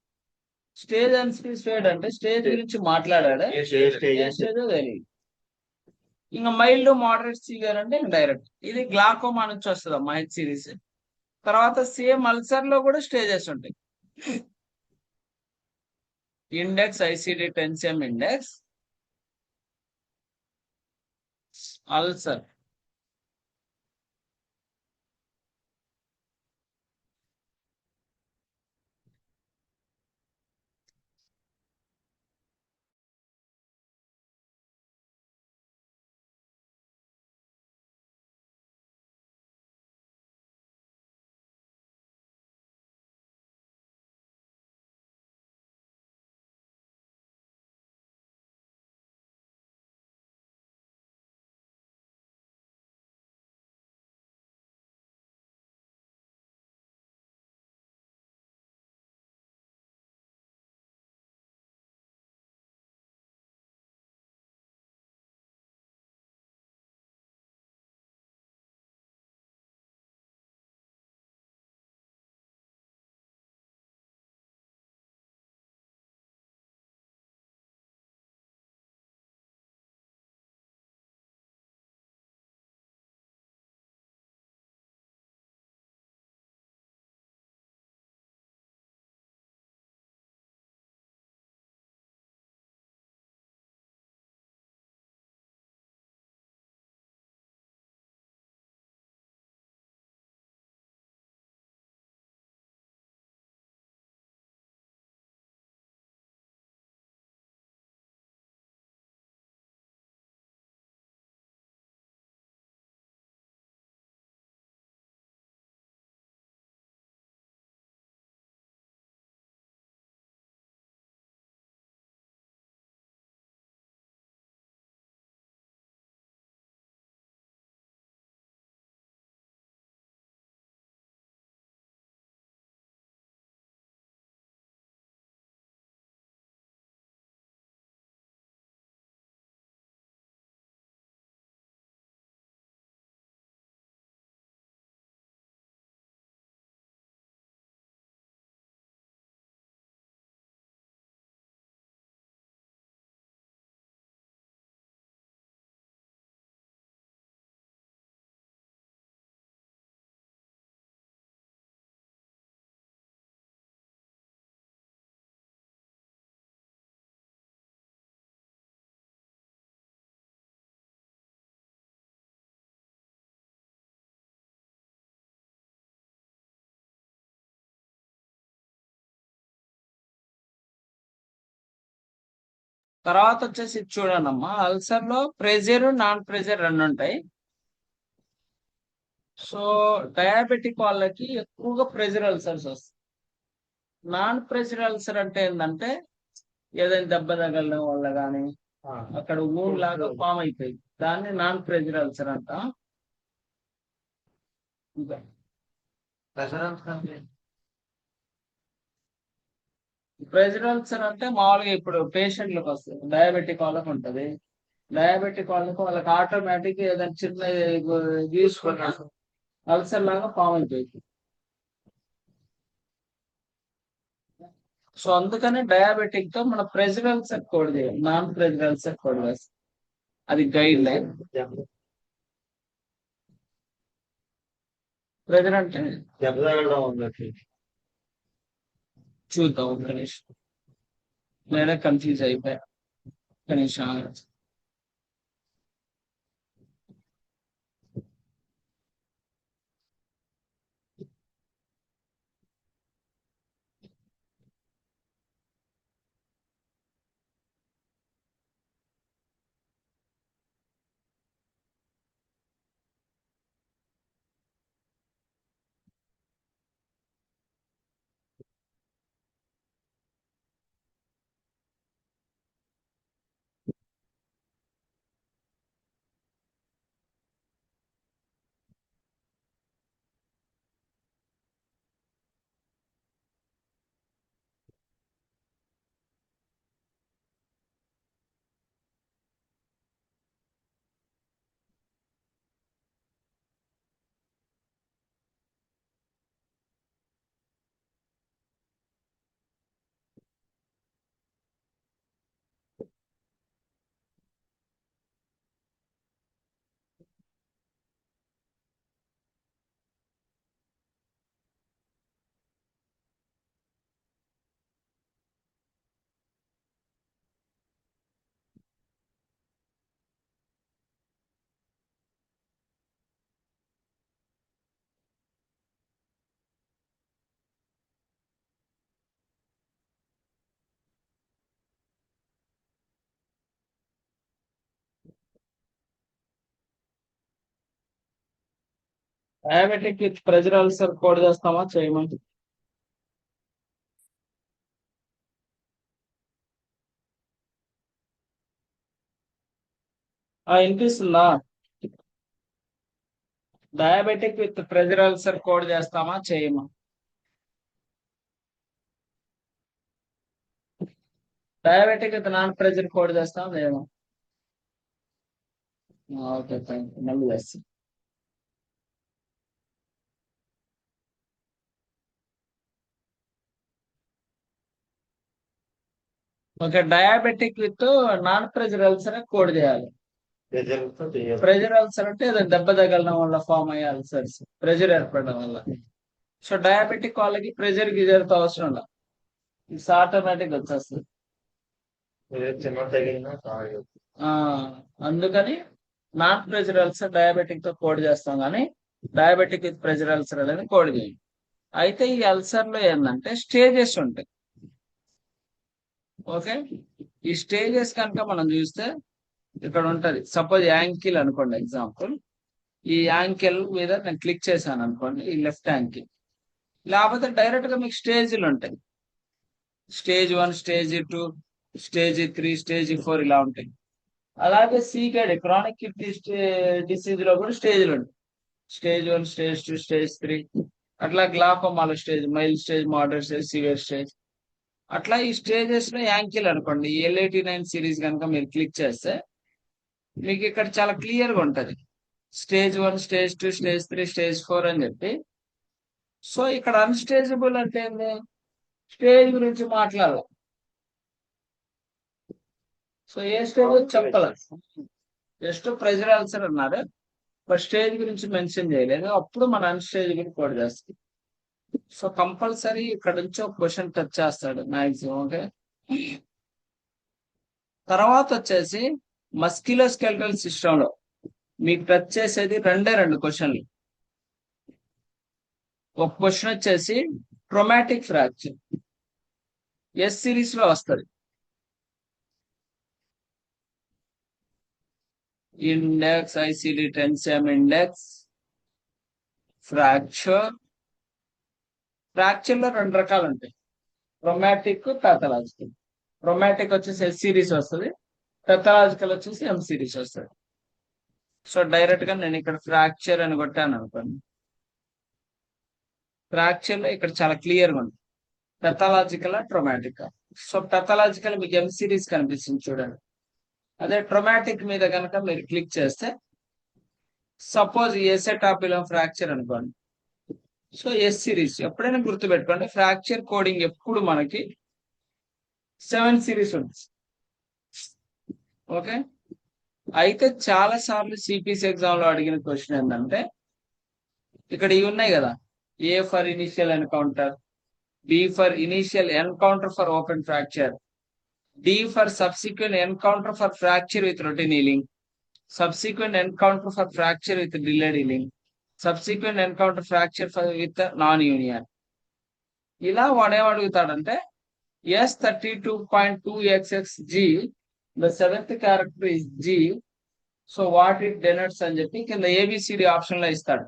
స్టేజ్ అన్స్పెసిఫైడ్ అంటే స్టేజ్ గురించి మాట్లాడాడు, ఏ స్టేజో తెలియదు. ఇంకా మైల్డ్, మోడరేట్, సివియర్ అంటే డైరెక్ట్. ఇది గ్లాకోమా నుంచి వస్తుంది అమ్మా, H సిరీస్. తర్వాత సేమ్ అల్సర్ లో కూడా స్టేజెస్ ఉంటాయి. Index ICD-10CM index ulcer. తర్వాత వచ్చేసి ఇది చూడండమ్మా, అల్సర్ లో ప్రెజర్ నాన్ ప్రెజర్ రెండు ఉంటాయి. సో డయాబెటిక్ వాళ్ళకి ఎక్కువగా ప్రెజర్ అల్సర్స్ వస్తాయి. నాన్ ప్రెజర్ అల్సర్ అంటే ఏంటంటే ఏదైనా దెబ్బ తగలడం వల్ల కానీ అక్కడ ఊన్ లాగా ఫామ్ అయిపోయింది, దాన్ని నాన్ ప్రెజర్ అల్సర్ అంట. ప్రెజర్ అల్సర్ అంటే మామూలుగా ఇప్పుడు పేషెంట్లకు వస్తుంది, డయాబెటిక్ వాళ్ళకు ఉంటది. డయాబెటిక్ వాళ్ళకి ఆటోమేటిక్ ఏదైనా చిన్న తీసుకున్న అల్సర్ లాగా ఫామ్ అయిపోయింది. సో అందుకని డయాబెటిక్ తో మన ప్రెజర్ అల్సర్ కోడ్ చేయాలి, నాన్ ప్రెజర్ అల్సర్ కోడ్ చేస్తాం. అది గైడ్ లైన్. ప్రెజర్ అంటే చూద్దాం ఒక్క నిమిషం, నేనే కన్ఫ్యూజ్ అయిపోయా. ఒక్క నిమిషం ఆగండి. Diabetic with pressure ulcer code చేస్తామా చేయమని? వినిపిస్తుందా? Diabetic with pressure ulcer code చేస్తామా చేయమా? Diabetic with non pressure code చేస్తాం లేదా? ఓకే థ్యాంక్ యూ, మళ్ళీ చేస్తాం. Okay, diabetic with non pressure ulcer code చేయాలి. ప్రెజర్ అల్సర్ అంటే ఏదో దెబ్బ తగలడం వల్ల ఫామ్ అయ్యే అల్సర్స్, ప్రెజర్ ఏర్పడడం వల్ల. సో డయాబెటిక్ వాళ్ళకి ప్రెజర్ గిజర్తో అవసరం లేదు, ఇట్స్ ఆటోమేటిక్ వచ్చేస్తుంది. అందుకని నాన్ ప్రెజర్ అల్సర్ డయాబెటిక్ తో కోడ్ చేస్తాం, కానీ డయాబెటిక్ విత్ ప్రెజర్ అల్సర్ అనేది కోడ్ చేయండి. అయితే ఈ అల్సర్ లో ఏంటంటే స్టేజెస్ ఉంటాయి. ఓకే, ఈ స్టేజెస్ కనుక మనం చూస్తే ఇక్కడ ఉంటది. సపోజ్ యాంకిల్ అనుకోండి ఎగ్జాంపుల్, ఈ యాంకిల్ మీద నేను క్లిక్ చేశాను అనుకోండి, ఈ లెఫ్ట్ యాంకిల్. లేకపోతే డైరెక్ట్ గా మీకు స్టేజ్లు ఉంటాయి, స్టేజ్ 1, స్టేజ్ 2, స్టేజ్ 3, స్టేజ్ 4 ఇలా ఉంటాయి. అలాగే సీకెడ్ క్రానిక్ కిడ్నీ డిసీజ్ లో కూడా స్టేజ్లు ఉంటాయి, స్టేజ్ 1, స్టేజ్ 2, స్టేజ్ 3. అట్లా గ్లాకోమాలో stage, mild stage, moderate stage, severe stage. అట్లా ఈ స్టేజెస్ లో యాంకిల్ అనుకోండి, L89 సిరీస్ కనుక మీరు క్లిక్ చేస్తే మీకు ఇక్కడ చాలా క్లియర్ గా ఉంటది, స్టేజ్ 1, స్టేజ్ 2, స్టేజ్ 3, స్టేజ్ 4 అని చెప్పి. సో ఇక్కడ అన్స్టేజబుల్ అంటే ఏంది, స్టేజ్ గురించి మాట్లాడాలి. సో ఏ స్టేజ్ చెప్పలేదు, జస్ట్ ప్రెజర్ అల్సర్ అన్నారు, బట్ స్టేజ్ గురించి మెన్షన్ చేయలేదు. అప్పుడు మన అన్స్టేజ్ గురించి కోడ్ చేస్తాం. సో కంపల్సరీ ఇక్కడ నుంచి ఒక క్వశ్చన్ టచ్ చేస్తాడు మాక్సిమం. ఓకే, తర్వాత వచ్చేసి మస్క్యులోస్కెలిటల్ సిస్టమ్ లో మీకు టచ్ చేసేది రెండు క్వశ్చన్లు. ఒక క్వశ్చన్ వచ్చేసి ట్రోమాటిక్ ఫ్రాక్చర్, ఎస్ సిరీస్ లో వస్తుంది. Index, ICD ten CM index, fracture. Fracture లో 2 రకాలు ఉంటాయి, క్రోమాటిక్, పాథలాజికల్. క్రోమాటిక్ వచ్చేసి ఎస్ సిరీస్ వస్తుంది, పాథలాజికల్ వచ్చేసి ఎం సిరీస్ వస్తుంది. సో డైరెక్ట్ గా నేను ఇక్కడ ఫ్రాక్చర్ అని కొట్టాను అనుకోండి, ఫ్రాక్చర్ లో ఇక్కడ చాలా క్లియర్ గా ఉంది, పెథాలజికల్ ట్రోమాటిక్. సో పెథాలజికల్ మీకు ఎం సిరీస్ కనిపిస్తుంది చూడండి. అదే ట్రోమాటిక్ మీద కనుక మీరు క్లిక్ చేస్తే సపోజ్ ఎసెటాపిలం ఫ్రాక్చర్ అనుకోండి, సో ఎస్ సిరీస్. ఎప్పుడైనా గుర్తుపెట్టుకోండి, ఫ్రాక్చర్ కోడింగ్ ఎప్పుడు మనకి 7 సిరీస్ ఉంటుంది. ఓకే, అయితే చాలా సార్లు సిపిసి ఎగ్జామ్ లో అడిగిన క్వశ్చన్ ఏంటంటే, ఇక్కడ ఇవి ఉన్నాయి కదా, A for initial encounter, B for initial encounter for open fracture, D for subsequent encounter for fracture with routine healing, subsequent encounter for fracture with delayed healing, subsequent encounter fracture with non union. ఇలా వాడేం అడుగుతాడంటే S32.2xxg, the 7th character is G, so what it denotes అని చెప్పి కింద A B C D option లో ఇస్తాడు.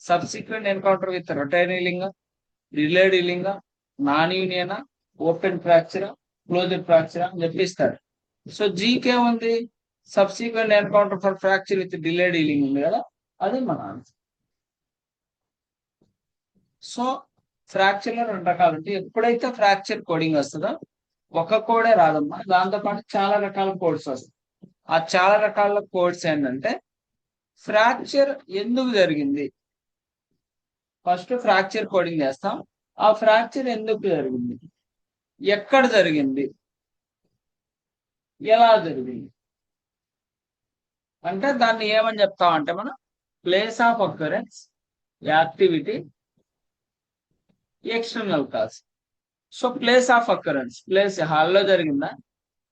Subsequent encounter with routine healing, delayed healing, non union, open fracture, closed fracture అని చెప్పిస్తాడు. So G K ఉంది, subsequent encounter for fracture with delayed healing ఉంది కదా, అది మన ఆన్సర్. సో ఫ్రాక్చర్ లో 2 రకాలు ఉంటాయి. ఎప్పుడైతే ఫ్రాక్చర్ కోడింగ్ వస్తుందో ఒక కోడే రాదమ్మా, దాంతో పాటు చాలా రకాల కోడ్స్ వస్తాయి. ఆ చాలా రకాల కోడ్స్ ఏంటంటే, ఫ్రాక్చర్ ఎందుకు జరిగింది, ఫస్ట్ ఫ్రాక్చర్ కోడింగ్ చేస్తాం. ఆ ఫ్రాక్చర్ ఎందుకు జరిగింది, ఎక్కడ జరిగింది, ఎలా జరిగింది అంటే దాన్ని ఏమని చెప్తామంటే మనం place of occurrence, activity, external cause. So place of occurrence, place హాల్లో జరిగిందా,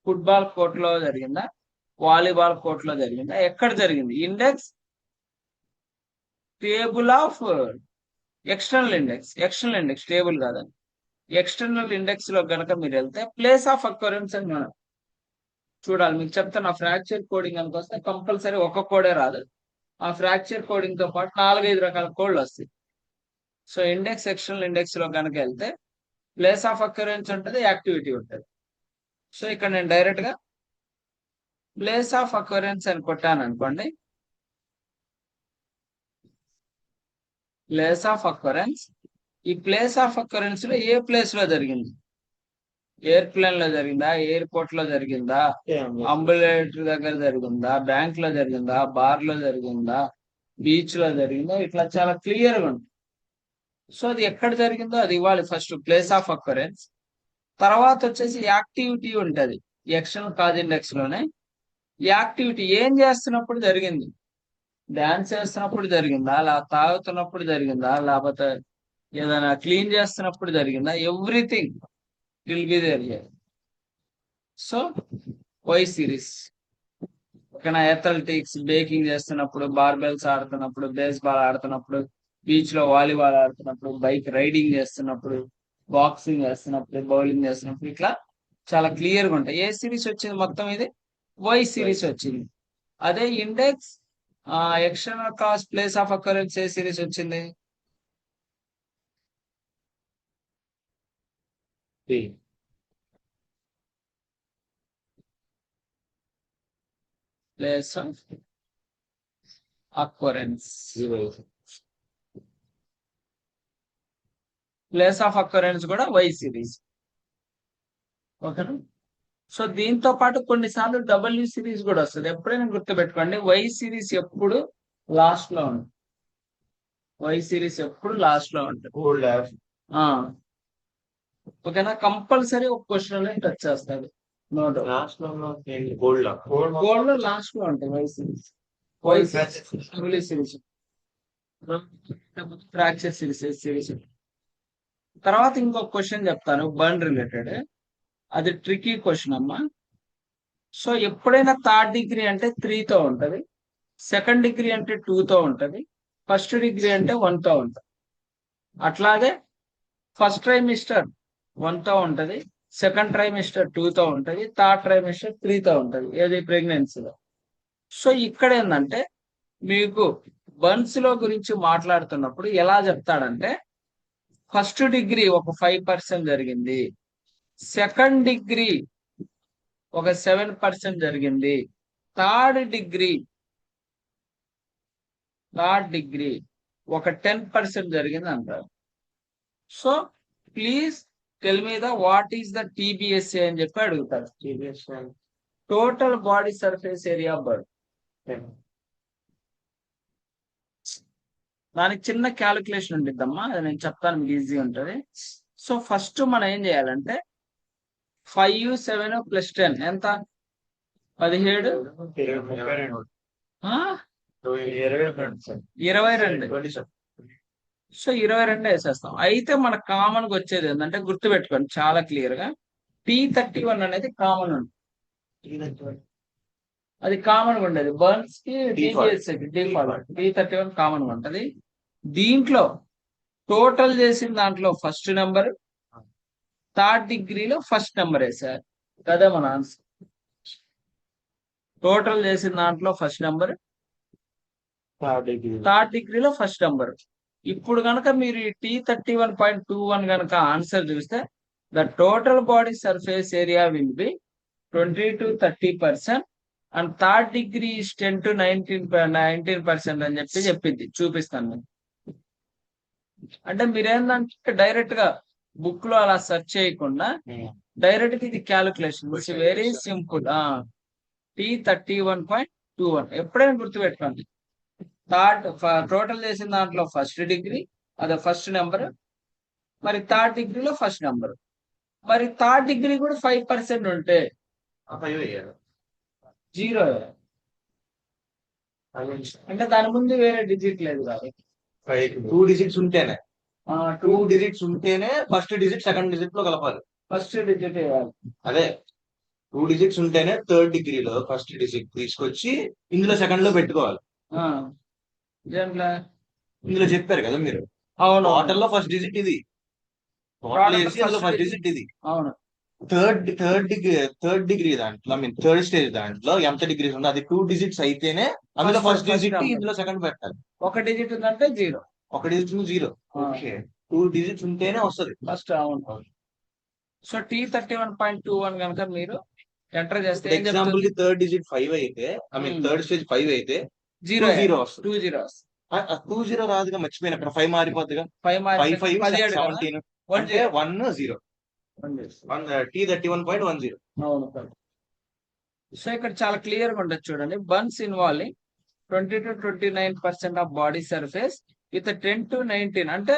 ఫుట్బాల్ కోర్ట్ లో జరిగిందా, వాలీబాల్ కోర్ట్ లో జరిగిందా, ఎక్కడ జరిగింది, index, table of external index table కాదండి, ఎక్స్టర్నల్ ఇండెక్స్ లో కనుక మీరు వెళ్తే ప్లేస్ ఆఫ్ అక్కరెన్స్ అని మనం చూడాలి. మీకు చెప్తాను, ఆ ఫ్రాక్చర్ కోడింగ్ అనుకు వస్తే కంపల్సరీ ఒక కోడే రాదు, ఆ ఫ్రాక్చర్ కోడింగ్ తో పాటు 4-5 రకాల కోడ్లు వస్తాయి. సో ఇండెక్స్, ఎక్స్టర్నల్ ఇండెక్స్ లో కనుక వెళ్తే ప్లేస్ ఆఫ్ అక్కరెన్స్ ఉంటుంది, యాక్టివిటీ ఉంటుంది. సో ఇక్కడ నేను డైరెక్ట్ గా ప్లేస్ ఆఫ్ అక్కరెన్స్ అని కొట్టాను అనుకోండి, ప్లేస్ ఆఫ్ అక్కరెన్స్, ఈ ప్లేస్ ఆఫ్ అక్కరెన్స్ లో ఏ ప్లేస్ లో జరిగింది, ఎయిర్ప్లేన్ లో జరిగిందా, ఎయిర్పోర్ట్ లో జరిగిందా, అంబులేటరీ దగ్గర జరిగిందా, బ్యాంక్ లో జరిగిందా, బార్ లో జరిగిందా, బీచ్ లో జరిగిందా, ఇట్లా చాలా క్లియర్ గా ఉంటుంది. సో అది ఎక్కడ జరిగిందో అది ఇవ్వాలి ఫస్ట్, ప్లేస్ ఆఫ్ అక్కరెన్స్. తర్వాత వచ్చేసి యాక్టివిటీ ఉంటది ఎక్స్టర్నల్ కాజ్ ఇండెక్స్ లోనే. యాక్టివిటీ ఏం చేస్తున్నప్పుడు జరిగింది, డాన్స్ చేస్తున్నప్పుడు జరిగిందా, తాగుతున్నప్పుడు జరిగిందా, లేకపోతే ఏదైనా క్లీన్ చేస్తున్నప్పుడు జరిగిందా, everything will be there. So Y series ఓకేనా, అథ్లెటిక్స్, బేకింగ్ చేస్తున్నప్పుడు, బార్బెల్స్ ఆడుతున్నప్పుడు, బేస్బాల్ ఆడుతున్నప్పుడు, బీచ్ లో వాలీబాల్ ఆడుతున్నప్పుడు, బైక్ రైడింగ్ చేస్తున్నప్పుడు, బాక్సింగ్ చేస్తున్నప్పుడు, బౌలింగ్ చేస్తున్నప్పుడు, ఇట్లా చాలా క్లియర్ గా ఉంటాయి. ఏ సిరీస్ వచ్చింది మొత్తం, ఇది వై సిరీస్ వచ్చింది. అదే index, external cause, place of occurrence A series వచ్చింది, place of occurrence. Place of occurrence కూడా వై సిరీస్. ఓకేనా. సో దీంతో పాటు కొన్నిసార్లు డబ్ల్యూ సిరీస్ కూడా వస్తుంది. ఎప్పుడైనా గుర్తుపెట్టుకోండి, వై సిరీస్ ఎప్పుడు లాస్ట్ లో ఉంటుంది, వై సిరీస్ ఎప్పుడు లాస్ట్ లో ఉంటుంది. ఓకేనా, కంపల్సరీ ఒక క్వశ్చన్ అనేది టచ్ చేస్తాడు. లాస్ట్ లో గోల్డ్ గోల్డ్ లో లాస్ట్ లో ఉంటుంది Y series, Y W series, fracture series. తర్వాత ఇంకొక క్వశ్చన్ చెప్తాను బర్న్ రిలేటెడ్, అది ట్రికీ క్వశ్చన్ అమ్మా. సో ఎప్పుడైనా థర్డ్ డిగ్రీ అంటే 3తో ఉంటది, సెకండ్ డిగ్రీ అంటే 2తో ఉంటది, ఫస్ట్ డిగ్రీ అంటే 1తో ఉంటది. అట్లాగే ఫస్ట్ ట్రైమిస్టర్ 1తో ఉంటది, సెకండ్ ట్రైమిస్టర్ 2తో ఉంటది, థర్డ్ ట్రైమిస్టర్ 3తో ఉంటది. ఏది ప్రెగ్నెన్సీలో. సో ఇక్కడ ఏంటంటే మీకు బర్న్స్ లో గురించి మాట్లాడుతున్నప్పుడు ఎలా చెప్తాడంటే ఫస్ట్ డిగ్రీ ఒక 5% జరిగింది, సెకండ్ డిగ్రీ ఒక 7% జరిగింది, థర్డ్ డిగ్రీ ఒక 10% జరిగింది అంటారు. So please tell me the what is the TBSA అని చెప్పి అడుగుతారు. Total body surface area burned. దానికి చిన్న క్యాలిక్యులేషన్ ఉండిద్దమ్మా, అది నేను చెప్తాను, మీకు ఈజీ ఉంటుంది. సో ఫస్ట్ మనం ఏం చేయాలంటే 5 7 + 10 ఎంత? 17 22. సో 22 వేసేస్తాం. అయితే మనకు కామన్ గా వచ్చేది ఏంటంటే గుర్తుపెట్టుకోండి చాలా క్లియర్ గా, T31 అనేది కామన్ ఉంది. అది కామన్ గా ఉండేది బర్న్స్ కి, టీబీఎస్ కి డిఫాల్ట్ T31 కామన్ గా ఉంటది. దీంట్లో టోటల్ చేసిన దాంట్లో ఫస్ట్ నెంబర్, థర్డ్ డిగ్రీలో ఫస్ట్ నెంబర్ వేసారు కదా మన ఆన్సర్. టోటల్ చేసిన దాంట్లో ఫస్ట్ నెంబర్, థర్డ్ డిగ్రీలో ఫస్ట్ నెంబర్. ఇప్పుడు కనుక మీరు ఈ T31.21 కనుక ఆన్సర్ చూస్తే the total body surface area will be 20 to 30% and third degree 10 to 19% అని చెప్పి చెప్పింది. చూపిస్తాను నేను. అంటే మీరేందంటే డైరెక్ట్ గా బుక్ లో అలా సెర్చ్ చేయకుండా డైరెక్ట్ గా ఇది calculation it's very simple. T31.21 ఎప్పుడైనా గుర్తుపెట్టుకోండి. టోటల్ చేసిన దాంట్లో ఫస్ట్ డిగ్రీ అదే ఫస్ట్ నెంబర్, మరి థర్డ్ డిగ్రీలో ఫస్ట్ నెంబర్, మరి థర్డ్ డిగ్రీ కూడా 5% ఉంటే 0 అంటే దాని ముందు వేరే డిజిట్ లేదు కాబట్టి 2 digits ఉంటేనే, 2 digits ఉంటేనే ఫస్ట్ డిజిట్ సెకండ్ డిజిట్ లో కలపాలి. ఫస్ట్ డిజిట్ వేయాలి. అదే 2 digits ఉంటేనే థర్డ్ డిగ్రీలో ఫస్ట్ డిజిట్ తీసుకొచ్చి ఇందులో సెకండ్ లో పెట్టుకోవాలి. దేంట్లో? ఇందులో చెప్పారు కదా మీరు, అవును, టోటల్ లో ఫస్ట్ డిజిట్ ఇది, టోటల్ చేసి అందులో ఫస్ట్ డిజిట్ ఇది. అవును. థర్డ్ డిగ్రీ దాంట్లో థర్డ్ స్టేజ్ దాంట్లో ఎంత డిగ్రీస్ ఉందో అది 2 digits అయితేనే అందులో ఫస్ట్ డిజిట్ ఇందులో సెకండ్ పెట్టాలి. ఒక డిజిట్ ఉందంటే 0, ఒక డిజిట్ 0. ఓకే, 2 digits ఉంటేనే వస్తుంది ఫస్ట్. అవును. సో T31.21 కనుక మీరు ఎంటర్ చేస్తే ఎగ్జాంపుల్ కి థర్డ్ డిజిట్ 5 అయితే, థర్డ్ స్టేజ్ 5 అయితే 0 వస్తుంది. 20 రాదుగా, మర్చిపోయిన అక్కడ 5 మారిపోతుందిగా. 5 5 17 అంటే 1 0. T31.10. అవును. సో ఇక్కడ చాలా క్లియర్ గా ఉండదు చూడండి. Burns involving 20 to 29% of body surface with 10 to 19 అంటే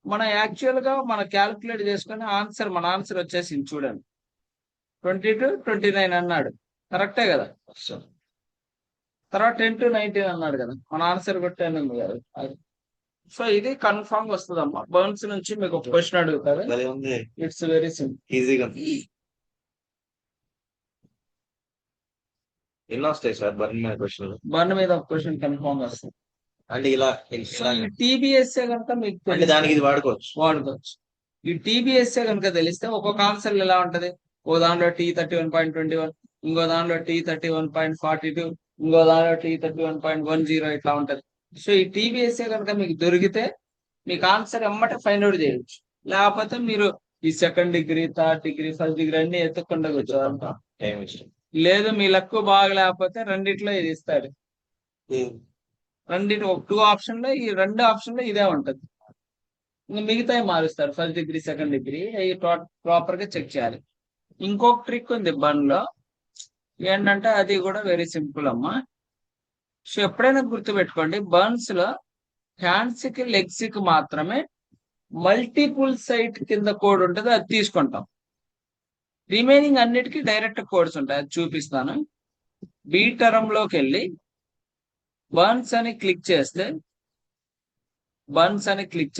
మనం యాక్చువల్ గా మనం క్యాల్కులేట్ చేసుకుని మన ఆన్సర్ వచ్చేసింది చూడండి. 20 to 29 అన్నాడు, కరెక్టే కదా. తర్వాత 10 to 19 అన్నాడు కదా, మన ఆన్సర్ కూడా 10 ఉంది కదా. సో ఇది కన్ఫామ్ వస్తుందమ్మా. బర్న్స్ నుంచి మీకు ఒక క్వశ్చన్ అడుగుతారు, ఇట్స్ వెరీ సింపుల్, ఈజీగా. ఎన్నో వస్తాయి సార్ బర్న్ మీద క్వశ్చన్? బర్న్ మీద ఒక క్వశ్చన్ కన్ఫామ్ వస్తుంది. అంటే ఇలా టీబీఎస్ఏ కనుక మీకు దానికి ఇది వాడుకోవచ్చు. ఈ టీబీఎస్ఏ కనుక తెలిస్తే ఒక్కొక్క ఆన్సర్ ఎలా ఉంటది, ఓ దాంట్లో T31.21, ఇంకో దాంట్లో T31.42, ఇంకో దాంట్లో T31.10 ఇట్లా ఉంటది. సో ఈ టీబీఎస్ఏ కనుక మీకు దొరికితే మీకు ఆన్సర్ ఎమ్మటే ఫైండ్ అవుట్ చేయొచ్చు. లేకపోతే మీరు ఈ second degree, third degree, first degree అన్ని ఎత్తుకుండా కూర్చోవాలంట. లేదు మీ లక్కు బాగా లేకపోతే రెండిట్లో ఇది ఇస్తాడు. రెండిటి ఒక 2 ఆప్షన్ లో ఈ 2 ఆప్షన్ లో ఇదే ఉంటది. ఇంకా మిగతాయి మారుస్తారు, ఫస్ట్ డిగ్రీ సెకండ్ డిగ్రీ అవి ప్రాపర్ గా చెక్ చేయాలి. ఇంకొక ట్రిక్ ఉంది బన్ లో, ఏంటంటే అది కూడా వెరీ సింపుల్ అమ్మా. సో ఎప్పుడైనా గుర్తుపెట్టుకోండి, బర్న్స్ లో హ్యాండ్స్ కి లెగ్స్ కి మాత్రమే మల్టిపుల్ సైట్ కింద కోడ్ ఉంటుంది, అది తీసుకుంటాం. రిమైనింగ్ అన్నిటికీ డైరెక్ట్ కోడ్స్ ఉంటాయి, అది చూపిస్తాను. బి టర్మ్ లోకి వెళ్ళి బర్న్స్ అని క్లిక్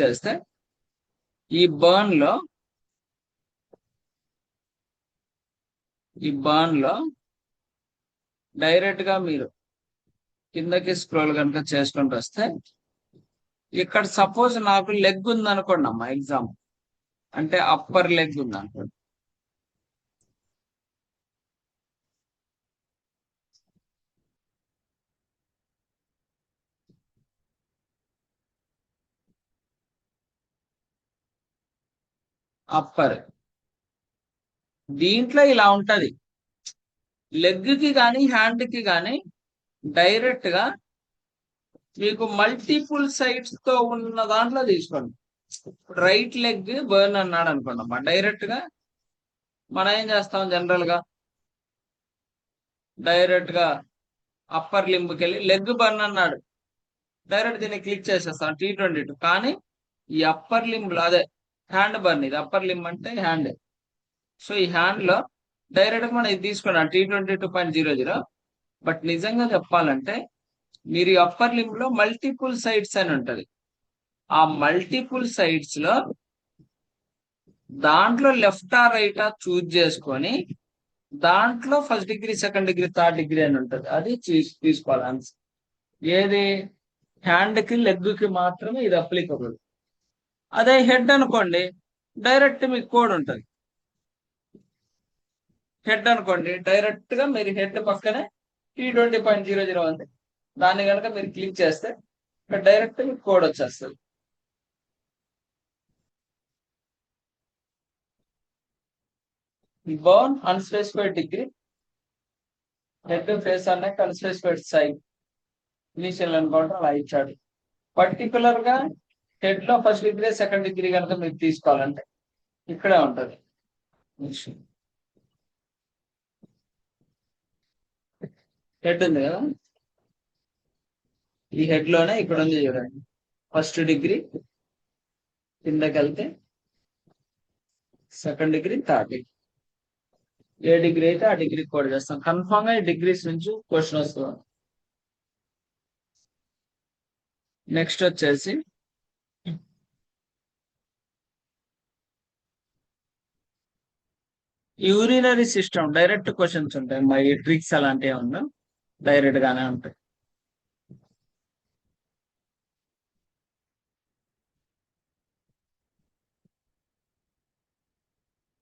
చేస్తే ఈ బర్న్ లో డైరెక్ట్ గా మీరు కిందకి స్క్రోల్ కనుక చేసుకుంటూ వస్తే ఇక్కడ సపోజ్ నాకు లెగ్ ఉంది అనుకోండి అమ్మా, ఎగ్జాంపుల్ అంటే అప్పర్ లెగ్ ఉంది అనుకోండి. అప్పర్. దీంట్లో ఇలా ఉంటది, లెగ్ కి కానీ హ్యాండ్ కి కానీ డైరెక్ట్ గా మీకు మల్టిపుల్ సైడ్స్ తో ఉన్న దాంట్లో తీసుకోండి. రైట్ లెగ్ బర్న్ అన్నాడు అనుకోండి, డైరెక్ట్ గా మనం ఏం చేస్తాం, జనరల్ గా డైరెక్ట్ గా అప్పర్ లింబ్కి వెళ్ళి లెగ్ బర్న్ అన్నాడు, డైరెక్ట్ దీన్ని క్లిక్ చేసేస్తాం T22. కానీ ఈ అప్పర్ లింబ్ లో, అదే హ్యాండ్ బర్న్, ఇది అప్పర్ లింబ్ అంటే హ్యాండ్. సో ఈ హ్యాండ్ లో డైరెక్ట్ గా మనం ఇది తీసుకున్నాం T22.00. బట్ నిజంగా చెప్పాలంటే మీరు ఈ అప్పర్ లింబ్ లో మల్టిపుల్ సైడ్స్ అని ఉంటది. ఆ మల్టిపుల్ సైడ్స్ లో దాంట్లో లెఫ్ట్ ఆ రైట్ ఆ చూజ్ చేసుకొని దాంట్లో first degree, second degree, third degree అని ఉంటది, అది తీసుకోవాలి ఆన్సర్. ఏది, హ్యాండ్ కి లెగ్ కి మాత్రమే ఇది అప్లికబుల్. అదే హెడ్ అనుకోండి, డైరెక్ట్ మీకు కోడ్ ఉంటది. హెడ్ అనుకోండి, డైరెక్ట్ గా మీరు హెడ్ పక్కనే T20.00 ఉంది, దాన్ని కనుక మీరు క్లిక్ చేస్తే డైరెక్ట్ మీకు కోడ్ వచ్చేస్తుంది. Burn unspecified degree, head face అనే అన్స్పెసిఫైడ్ సైడ్ ఇనిషియల్ అనుకోవడం అలా ఇచ్చాడు. పర్టికులర్ గా హెడ్ లో ఫస్ట్ డిగ్రీ, సెకండ్ డిగ్రీ కనుక మీరు తీసుకోవాలంటే ఇక్కడే ఉంటది. హెడ్ ఉంది కదా, ఈ హెడ్ లోనే ఇక్కడ ఉంది చూడండి, ఫస్ట్ డిగ్రీ, కిందకి వెళ్తే సెకండ్ డిగ్రీ, థర్డ్ డిగ్రీ. ఏ డిగ్రీ అయితే ఆ డిగ్రీ కోడ్ చేస్తాం. కన్ఫామ్ గా ఈ డిగ్రీస్ నుంచి క్వశ్చన్ వస్తుంది. నెక్స్ట్ వచ్చేసి యూరినరీ సిస్టమ్ డైరెక్ట్ క్వశ్చన్స్ ఉంటాయి, మరి ట్రిక్స్ అలాంటివి ఉండవు, డైరెక్ట్ గానే ఉంటాయి.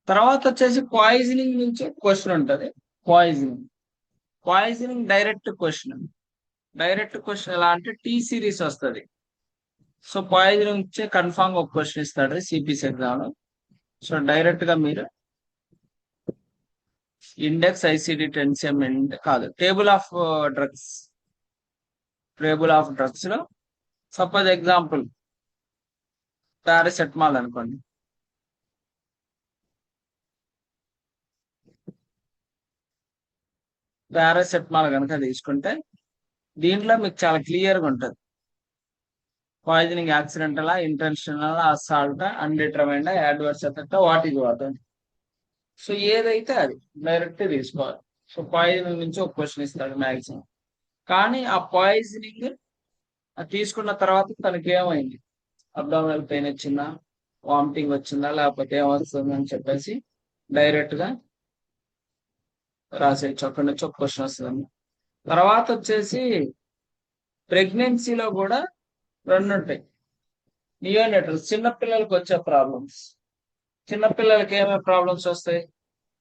తర్వాత వచ్చేసి పాయిజనింగ్ నుంచి క్వశ్చన్ ఉంటది. Poisoning direct question. Direct question ఎలా అంటే T సిరీస్ వస్తుంది. సో పాయిజనింగ్ నుంచి కన్ఫామ్ ఒక క్వశ్చన్ ఇస్తాడు CPC ఎగ్జామ్ లో. సో డైరెక్ట్ గా మీరు ఇండెక్స్ ICD-10 కాదు, టేబుల్ ఆఫ్ డ్రగ్స్ లో సపోజ్ ఎగ్జాంపుల్ పారాసెటమాల్ అనుకోండి, పారాసెటమాల్ కనుక తీసుకుంటే దీంట్లో మీకు చాలా క్లియర్ గా ఉంటుంది, poisoning accidental, intentional, assault, undetermined, adverse effect, what is what. So ఏదైతే అది డైరెక్ట్ తీసుకోవాలి. సో పాయిజనింగ్ నుంచి ఒక క్వశ్చన్ ఇస్తాడు మ్యాక్సిమం. కానీ ఆ పాయిజనింగ్ తీసుకున్న తర్వాత తనకి ఏమైంది, అబ్డామినల్ పెయిన్ వచ్చిందా, వామిటింగ్ వచ్చిందా, లేకపోతే ఏమొస్తుంది అని చెప్పేసి డైరెక్ట్ గా రాసేయచ్చు, అక్కడి నుంచి ఒక క్వశ్చన్ వస్తుంది. తర్వాత వచ్చేసి ప్రెగ్నెన్సీలో కూడా రెండు ఉంటాయి, నియోనేటల్స్, చిన్నపిల్లలకి వచ్చే ప్రాబ్లమ్స్. చిన్నపిల్లలకి ఏమేమి ప్రాబ్లమ్స్ వస్తాయి,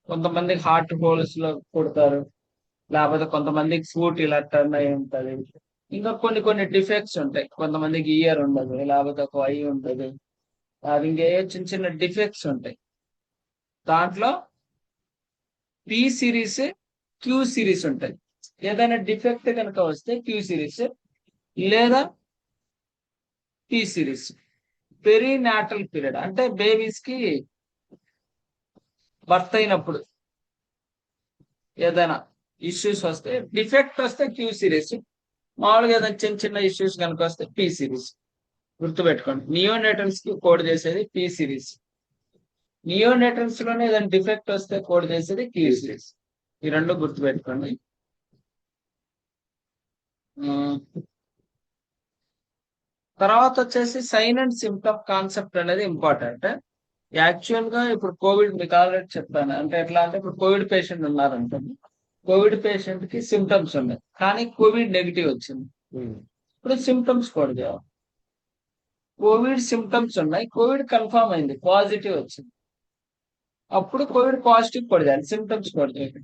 కొంతమందికి హార్ట్ హోల్స్ లో పుడతారు, లేకపోతే కొంతమందికి ఫూట్ ఇలా టర్న్ అయి ఉంటది, ఇంకా కొన్ని డిఫెక్ట్స్ ఉంటాయి, కొంతమందికి ఇయర్ ఉండదు, లేకపోతే ఒక ఐ ఉంటుంది, అది ఇంకే చిన్న చిన్న డిఫెక్ట్స్ ఉంటాయి. దాంట్లో P సిరీస్, Q సిరీస్ ఉంటాయి. ఏదైనా డిఫెక్ట్ కనుక వస్తే Q సిరీస్ లేదా P సిరీస్. పెరినాటల్ పీరియడ్ అంటే బేబీస్ కి బర్త్ అయినప్పుడు ఏదైనా ఇష్యూస్ వస్తే, డిఫెక్ట్ వస్తే Q సిరీస్, మామూలుగా ఏదైనా చిన్న చిన్న ఇష్యూస్ కనుక వస్తే P సిరీస్. గుర్తుపెట్టుకోండి, నియోనేటల్స్ కి కోడ్ చేసేది P సిరీస్, నియోనేటల్స్ లోనే ఏదైనా డిఫెక్ట్ వస్తే కోడ్ చేసేది Q సిరీస్. ఈ రెండు గుర్తుపెట్టుకోండి. తర్వాత వచ్చేసి సైన్ అండ్ సిమ్టమ్ కాన్సెప్ట్ అనేది ఇంపార్టెంట్. యాక్చువల్ గా ఇప్పుడు కోవిడ్ మీకు ఆల్రెడీ చెప్పాను, అంటే ఎట్లా అంటే ఇప్పుడు కోవిడ్ పేషెంట్ ఉన్నారనుకోండి, కోవిడ్ పేషెంట్ కి సిమ్టమ్స్ ఉన్నాయి కానీ కోవిడ్ నెగిటివ్ వచ్చింది, ఇప్పుడు సిమ్టమ్స్ కోడ్ చేయాలి. కోవిడ్ సిమ్టమ్స్ ఉన్నాయి, కోవిడ్ కన్ఫర్మ్ అయింది, పాజిటివ్ వచ్చింది, అప్పుడు కోవిడ్ పాజిటివ్ కోడ్ చేయాలి, సిమ్టమ్స్ కోడ్ చేయాలి.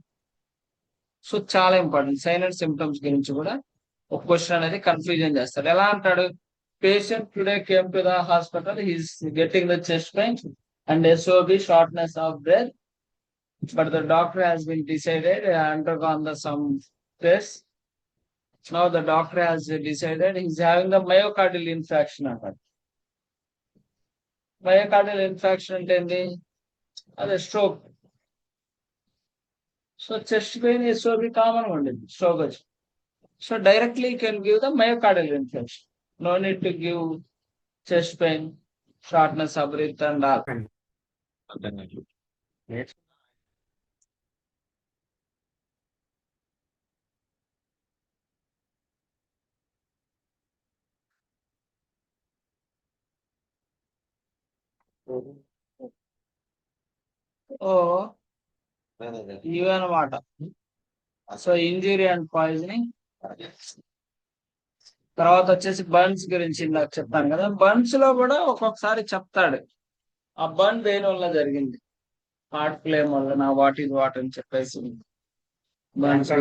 సో చాలా ఇంపార్టెంట్. సైన్ అండ్ సిమ్టమ్స్ గురించి కూడా ఒక క్వశ్చన్ అనేది కన్ఫ్యూజన్ చేస్తాడు. ఎలా అంటాడు, patient today came to the hospital, he's getting the chest pain, and SOB, shortness of breath. But the doctor has been decided, undergone some tests. Now the doctor has decided he's having the myocardial infarction. Myocardial infarction అంటే ఏంది? అదే stroke. So chest pain SOB common ఉండేది stroke వచ్చి. So directly you can give the myocardial infarction. No need to give chest pain, shortness of breath and all. ఓ ఇవన్నమాట. So injury and poisoning. తర్వాత వచ్చేసి burns గురించి ఇందాక చెప్తాను కదా, burns లో కూడా ఒక్కొక్కసారి చెప్తాడు ఆ బర్న్ దేని వల్ల జరిగింది, హార్ట్ ఫ్లేమ్ వల్ల నా వాట్ ఈజ్ వాట్ అని చెప్పేసి. బర్న్స్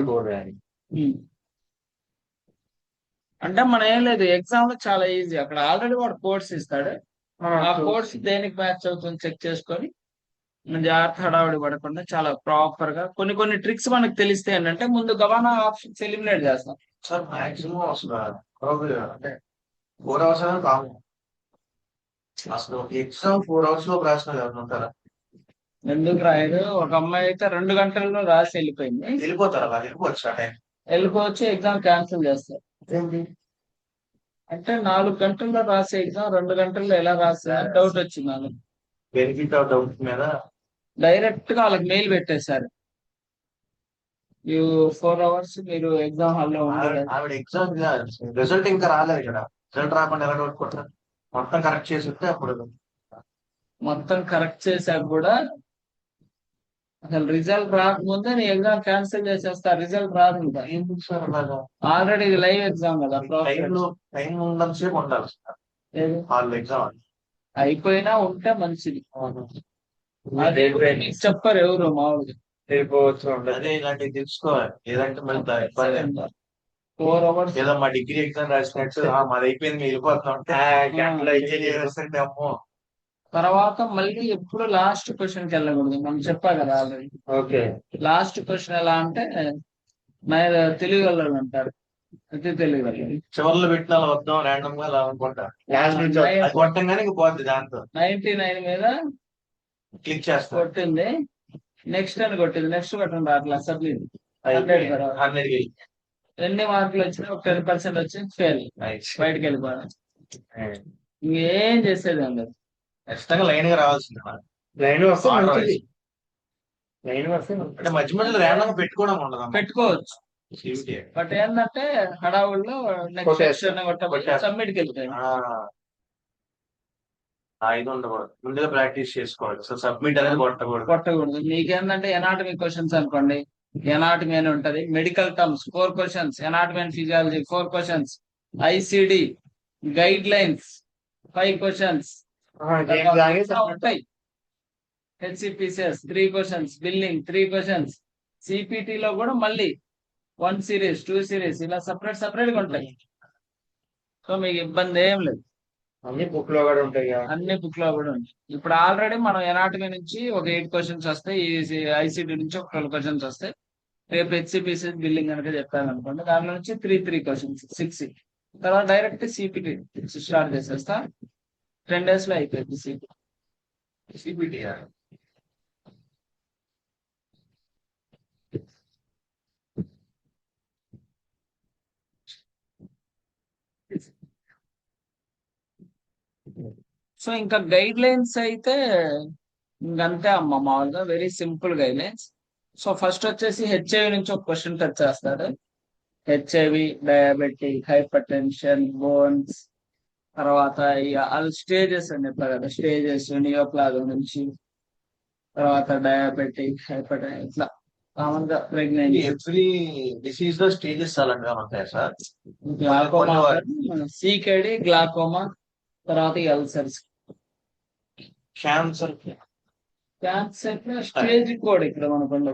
అంటే మనం ఏం లేదు, ఎగ్జామ్ లో చాలా ఈజీ. అక్కడ ఆల్రెడీ వాడు కోర్స్ ఇస్తాడు, ఆ కోర్స్ దేనికి మ్యాచ్ అవుతుంది చెక్ చేసుకొని జాగ్రత్త హడావిడి పడకుండా చాలా ప్రాపర్ గా కొన్ని ట్రిక్స్ మనకు తెలిస్తే ఏంటంటే ముందు గవానా ఆప్షన్స్ ఎలిమినేట్ చేస్తాం. సార్ మాక్సిమం అసలు అంటే 4 hours అనేది కాము. అసలు ఎగ్జామ్ 4 hours లో రాసిన ఎవరు ఉంటారా? ఎందుకు రాయరు? ఒక అమ్మాయి అయితే 2 గంటల్లో రాసి వెళ్ళిపోయింది. వెళ్ళిపోతారు, అలా వెళ్ళిపోవచ్చు. ఆ టైం వెళ్ళిపోవచ్చు, ఎగ్జామ్ క్యాన్సిల్ చేస్తారు. అంటే 4 గంటల్లో రాసే ఎగ్జామ్ 2 గంటల్లో ఎలా రాసా డౌట్ వచ్చింది వాళ్ళకి. బెనిఫిట్ ఆఫ్ డౌట్ మీద డైరెక్ట్ గా వాళ్ళకి మెయిల్ పెట్టేశారు, 4 hours మీరు ఎగ్జామ్ హాల్లో ఉండాలి. ఆవిడ ఎగ్జామ్ రిజల్ట్ ఇంకా రాలేదు ఇక్కడ. రిజల్ట్ రాకుండా ఎలా డౌట్ కొట్టారు? మొత్తం కరెక్ట్ చేసి ఉంటే అప్పుడు మొత్తం కరెక్ట్ చేశాక కూడా అసలు రిజల్ట్ రాకముందే నీ ఎగ్జామ్ క్యాన్సిల్ చేసేస్తా, రిజల్ట్ రాదు ఇంకా. ఎందుకు సార్ అలాగా? ఆల్రెడీ ఇది లైవ్ ఎగ్జామ్ కదా, టైం ఉన్నంతసేపు ఉండాలి వాళ్ళు ఎగ్జామ్ అయిపోయినా ఉంటే మంచిది. చెప్పరు ఎవరు మామూలుగా. అదే ఇలాంటివి తెలుసుకోవాలి. ఏదంటే మళ్ళీ ఇబ్బంది. 4 hours ఏదో మా డిగ్రీ ఎగ్జామ్ రాసినట్టు మాది అయిపోయింది మీరు వెళ్ళిపోతాం అమ్మో. తర్వాత మళ్ళీ ఎప్పుడు లాస్ట్ క్వశ్చన్ కి వెళ్ళకూడదు. మనం చెప్పా కదా ఆల్రెడీ. ఓకే, లాస్ట్ క్వశ్చన్ ఎలా అంటే తెలుగు వాళ్ళు అంటారు, అతి తెలుగు వాళ్ళు చివర్లో పెట్టిన వద్దాం ర్యాండమ్ గా అలా అనుకుంటా. కొట్టంగానే ఇంక పోద్ది, దాంతో 99 మీద క్లిక్ చేస్తా కొట్టింది, నెక్స్ట్ అని కొట్టింది, నెక్స్ట్ కొట్టండి అట్లా సబ్మిట్ 100 ఎన్ని మార్కులు వచ్చినా ఒక 10% వచ్చి ఫెయిల్, బయటకు వెళ్ళిపోవాలి. ఇంకేం చేసేది అందరు ఖచ్చితంగా లైన్ గా రావాల్సింది. లైన్ వస్తే అంటే మధ్య మధ్యలో ర్యాండమ్ గా పెట్టుకోవడం ఉండదు, పెట్టుకోవచ్చు. బట్ ఏంటంటే హడావుల్లో నెక్స్ట్ సబ్మిట్కి వెళ్తాయి. ఇది ఉండకూడదు, ముందుగా ప్రాక్టీస్ చేసుకోవాలి. సో సబ్మిట్ అనేది కొట్టకూడదు. మీకేంటంటే ఎనాటమీ క్వశ్చన్స్ అనుకోండి, ఎనాటమీ అని ఉంటది, medical terms 4 questions, anatomy and physiology 4 questions, ICD guide lines 5 questions ఉంటాయి, HCPCS 3 questions, billing 3 questions, CPT లో కూడా మళ్ళీ 1 series 2 series ఇలా సపరేట్ గా ఉంటాయి. సో మీకు ఇబ్బంది ఏం లేదు, అన్ని బుక్ లో కూడా ఉంటాయి. ఇప్పుడు ఆల్రెడీ మనం ఎనాటమీ నుంచి ఒక 8 questions వస్తాయి, ICD నుంచి ఒక 12 questions వస్తాయి. రేపు HCPCS బిల్లింగ్ కనుక చెప్పాను అనుకోండి, దాని నుంచి 3 questions 6. తర్వాత డైరెక్ట్ CPT స్టార్ట్ చేసేస్తా, 10 days లో అయిపోయింది CPT. సో ఇంకా గైడ్ లైన్స్ అయితే ఇంకంతే అమ్మ, మామూలుగా very simple guide lines. So first వచ్చేసి HIV నుంచి ఒక క్వశ్చన్ టచ్ చేస్తాడు. HIV, diabetic, hyper tension, bones, తర్వాత వాళ్ళ స్టేజెస్ అని చెప్పారు కదా, స్టేజెస్ నియోప్లాజం నుంచి, తర్వాత డయాబెటిక్, హైపర్ టెన్షన్, ఇట్లా కామన్ గా ప్రెగ్నెన్సీ, ఎవ్రీ డిసీజ్ లో స్టేజెస్ అలాంటివి ఉంటాయి సార్. గ్లాకోమా, CKD, గ్లాకోమా, తర్వాత అల్సర్స్, క్యాన్సర్ స్టేజ్ కోడ్ ఇక్కడ మనకు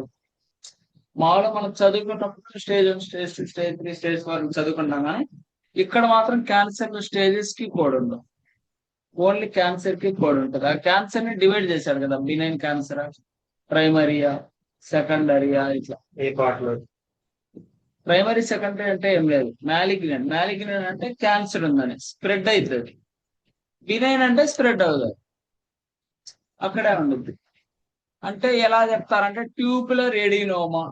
మామూలుగా మనం చదువుకున్నప్పుడు స్టేజ్ 1, స్టేజ్ 2, స్టేజ్ 3, స్టేజ్ 4 చదువుకుంటాం, కానీ ఇక్కడ మాత్రం క్యాన్సర్ స్టేజెస్ కి కోడ్ ఉండవు. ఓన్లీ క్యాన్సర్ కి కోడ్ ఉంటుంది. ఆ క్యాన్సర్ ని డివైడ్ చేశాడు కదా, బినైన్ క్యాన్సర్, ప్రైమరీయా, సెకండరీయా, ఇట్లా. ఏ పార్ట్ లో? ప్రైమరీ సెకండరీ అంటే ఏం లేదు. మ్యాలిగ్నెంట్ అంటే క్యాన్సర్ ఉందని స్ప్రెడ్ అవుతుంది. బినైన్ అంటే స్ప్రెడ్ అవుతుంది, అక్కడే ఉంటుంది. అంటే ఎలా చెప్తారంటే tubular adenoma,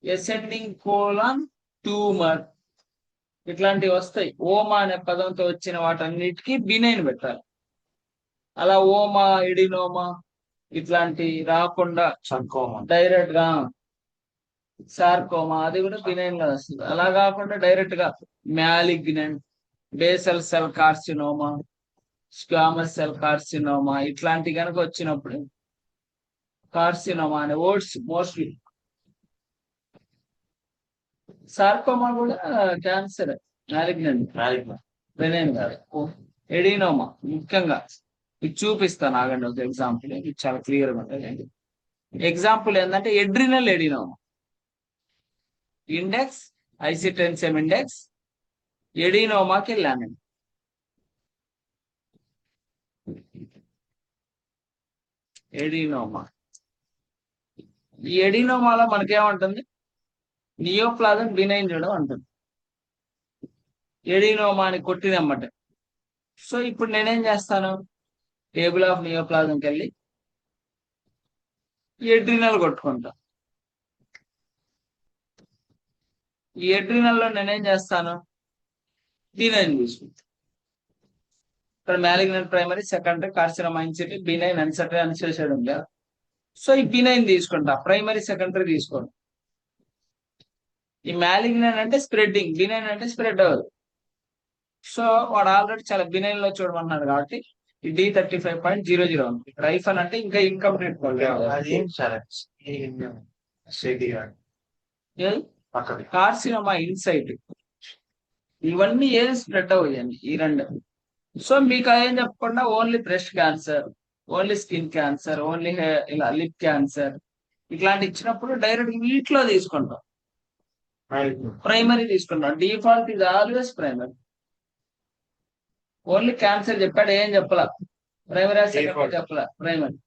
ascending colon tumour, ఇట్లాంటివి వస్తాయి. ఓమా అనే పదంతో వచ్చిన వాటన్నిటికీ బినైన్ పెట్టాలి. అలా ఓమా, ఎడినోమా ఇట్లాంటి రాకుండా సర్కోమా, డైరెక్ట్ గా సార్కోమా, అది కూడా బినైన్ గా వస్తుంది. అలా కాకుండా డైరెక్ట్ గా malignant, basal cell carcinoma, squamous cell carcinoma ఇట్లాంటి కనుక వచ్చినప్పుడు కార్సినోమా అనే వర్డ్స్ మోస్ట్లీ. సార్కోమా కూడా క్యాన్సర్, మ్యాలిగ్నెంట్, బినైన్ కాదు. ఎడినోమా ముఖ్యంగా ఇది చూపిస్తాను, ఆగండి ఒక ఎగ్జాంపుల్, ఇది చాలా క్లియర్ గా ఉంటుంది. ఎగ్జాంపుల్ ఏంటంటే adrenal adenoma, index ICD ten CM index, ఎడినోమాకి లామిన్. ఎడినోమా, ఈ ఎడినోమాలో మనకేముంటుంది, నియోప్లాజం బినైన్ చూడడం ఉంటుంది. ఎడినోమా అని కొట్టినమ్మట. సో ఇప్పుడు నేనేం చేస్తాను, టేబుల్ ఆఫ్ నియోప్లాజంకి వెళ్ళి ఎడ్రినల్ కొట్టుకుంటా. ఈ ఎడ్రినల్లో నేనేం చేస్తాను, బినైన్ తీసుకుంటా. ఇక్కడ malignant primary, secondary, carcinoma in situ, benign uncertain unassociated ఉంది. సో ఈ బినైన్ తీసుకుంటా, ప్రైమరీ సెకండరీ తీసుకోండి. ఈ మ్యాలిగ్నెంట్ అంటే స్ప్రెడ్డింగ్, బినైన్ అంటే స్ప్రెడ్ అవ్వదు. సో వాడు ఆల్రెడీ చాలా బినైన్ లో చూడమన్నాడు కాబట్టి ఈ D35.00 ఉంది. రైఫల్ అంటే ఇంకా ఇన్కంప్లీట్ కార్సినోమా ఇన్సైట్, ఇవన్నీ ఏం స్ప్రెడ్ అవ్వండి ఈ రెండు. సో మీకు అదేం చెప్పకుండా only breast cancer, only skin cancer, only ఇలా లిప్ క్యాన్సర్ ఇట్లాంటి ఇచ్చినప్పుడు డైరెక్ట్ వీటిలో తీసుకుంటాం, ప్రైమరీ తీసుకుంటాం. డిఫాల్ట్ ఇది ఆల్వేస్ ప్రైమరీ. ఓన్లీ క్యాన్సర్ చెప్పాడు, ఏం చెప్పాల, ప్రైమరీ సెకండరీ చెప్పాల, ప్రైమరీ.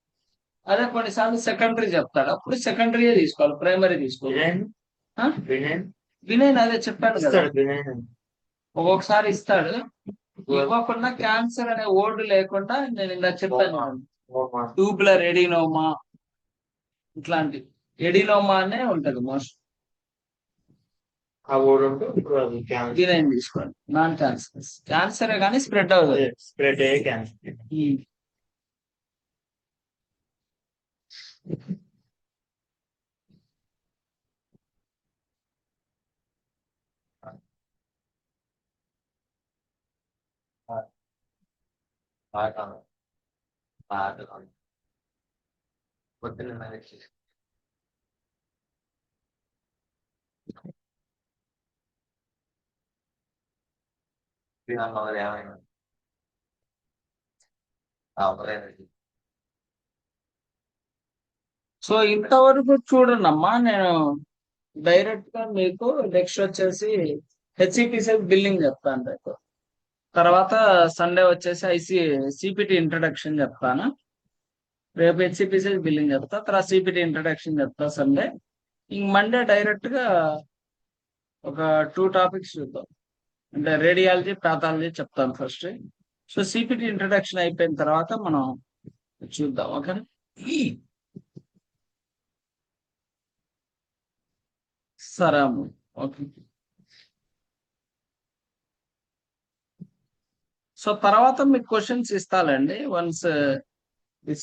అదే కొన్నిసార్లు సెకండరీ చెప్తాడు, అప్పుడు సెకండరీయే తీసుకోవాలి, ప్రైమరీ తీసుకోవాలి. బినైన్ అదే చెప్పాడు కదా, ఒక్కొక్కసారి ఇస్తాడు. ఇవ్వకుండా క్యాన్సర్ అనే వర్డ్ లేకుండా నేను ఇందా చెప్పాను, ట్యూబులర్ ఎడినోమా ఇట్లాంటి ఎడినోమా అనే ఉంటది మోస్ట్. బినైన్ తీసుకోండి, నాన్ క్యాన్సర్. క్యాన్సరే కానీ స్ప్రెడ్ అవుతుంది. స్ప్రెడ్ అయ్యే క్యాన్సర్. పొద్దున్న మేనేజ్ చేసి ఏమైనా సో ఇంతవరకు చూడండి అమ్మా, నేను డైరెక్ట్ గా మీకు నెక్స్ట్ వచ్చేసి హెచ్సిపిసిఎల్ బిల్డింగ్ చెప్తాను రేపు. తర్వాత సండే వచ్చేసి సిపిటి ఇంట్రడక్షన్ చెప్తాను. రేపు హెచ్సిపిసిఎల్ బిల్డింగ్ చెప్తా, తర్వాత సిపిటి ఇంట్రడక్షన్ చెప్తా సండే. ఇంక మండే డైరెక్ట్ గా ఒక 2 టాపిక్స్ చూద్దాం. అంటే రేడియాలజీ, పాథాలజీ చెప్తాను ఫస్ట్. సో సిపిటి ఇంట్రడక్షన్ అయిపోయిన తర్వాత మనం చూద్దాం, ఓకేనా. సరే అమ్మ, ఓకే. సో తర్వాత మీకు క్వశ్చన్స్ ఇస్తానండి. వన్స్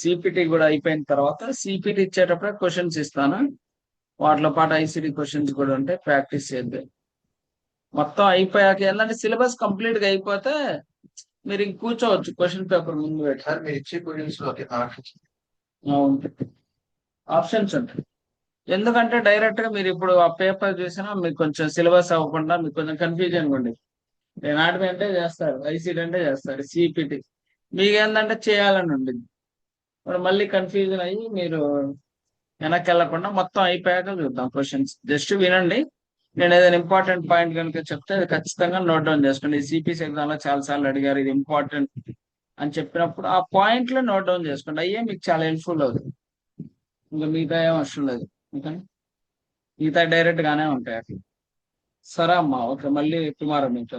సిపిటి కూడా అయిపోయిన తర్వాత, సిపిటి ఇచ్చేటప్పుడే క్వశ్చన్స్ ఇస్తాను. వాటిలో పాటు ఐసిడి క్వశ్చన్స్ కూడా ఉంటాయి, ప్రాక్టీస్ చేద్దాం. మొత్తం అయిపోయాక ఏంటంటే సిలబస్ కంప్లీట్ గా అయిపోతే మీరు ఇంక కూర్చోవచ్చు క్వశ్చన్ పేపర్ ముందు పెట్టి. మీరు ఇచ్చే క్వశ్చన్స్ ఆప్షన్స్ ఉంటాయి. ఎందుకంటే డైరెక్ట్ గా మీరు ఇప్పుడు ఆ పేపర్ చూసినా మీకు కొంచెం సిలబస్ అవ్వకుండా మీకు కొంచెం కన్ఫ్యూజన్ ఉండేది. నాటమీ అంటే చేస్తారు, ఐసీడీ అంటే చేస్తారు, సిపిటి మీకు ఏంటంటే చేయాలని ఉండింది. ఇప్పుడు మళ్ళీ కన్ఫ్యూజన్ అయ్యి మీరు వెనక్కి వెళ్ళకుండా మొత్తం అయిపోయాక చూద్దాం క్వశ్చన్స్. జస్ట్ వినండి, నేను ఏదైనా ఇంపార్టెంట్ పాయింట్ కనుక చెప్తే అది ఖచ్చితంగా నోట్ డౌన్ చేసుకోండి. ఈ సిపిసి ఎగ్జామ్ లో చాలా సార్లు అడిగారు, ఇది ఇంపార్టెంట్ అని చెప్పినప్పుడు ఆ పాయింట్ లో నోట్ డౌన్ చేసుకోండి. అయ్యే మీకు చాలా హెల్ప్ఫుల్ అవుతుంది. ఇంకా మిగతా ఏం అవసరం లేదు. ఓకే, మిగతా డైరెక్ట్ గానే ఉంటాయి అట్లా. సరే అమ్మా, ఓకే, మళ్ళీ టుమారో మీట్.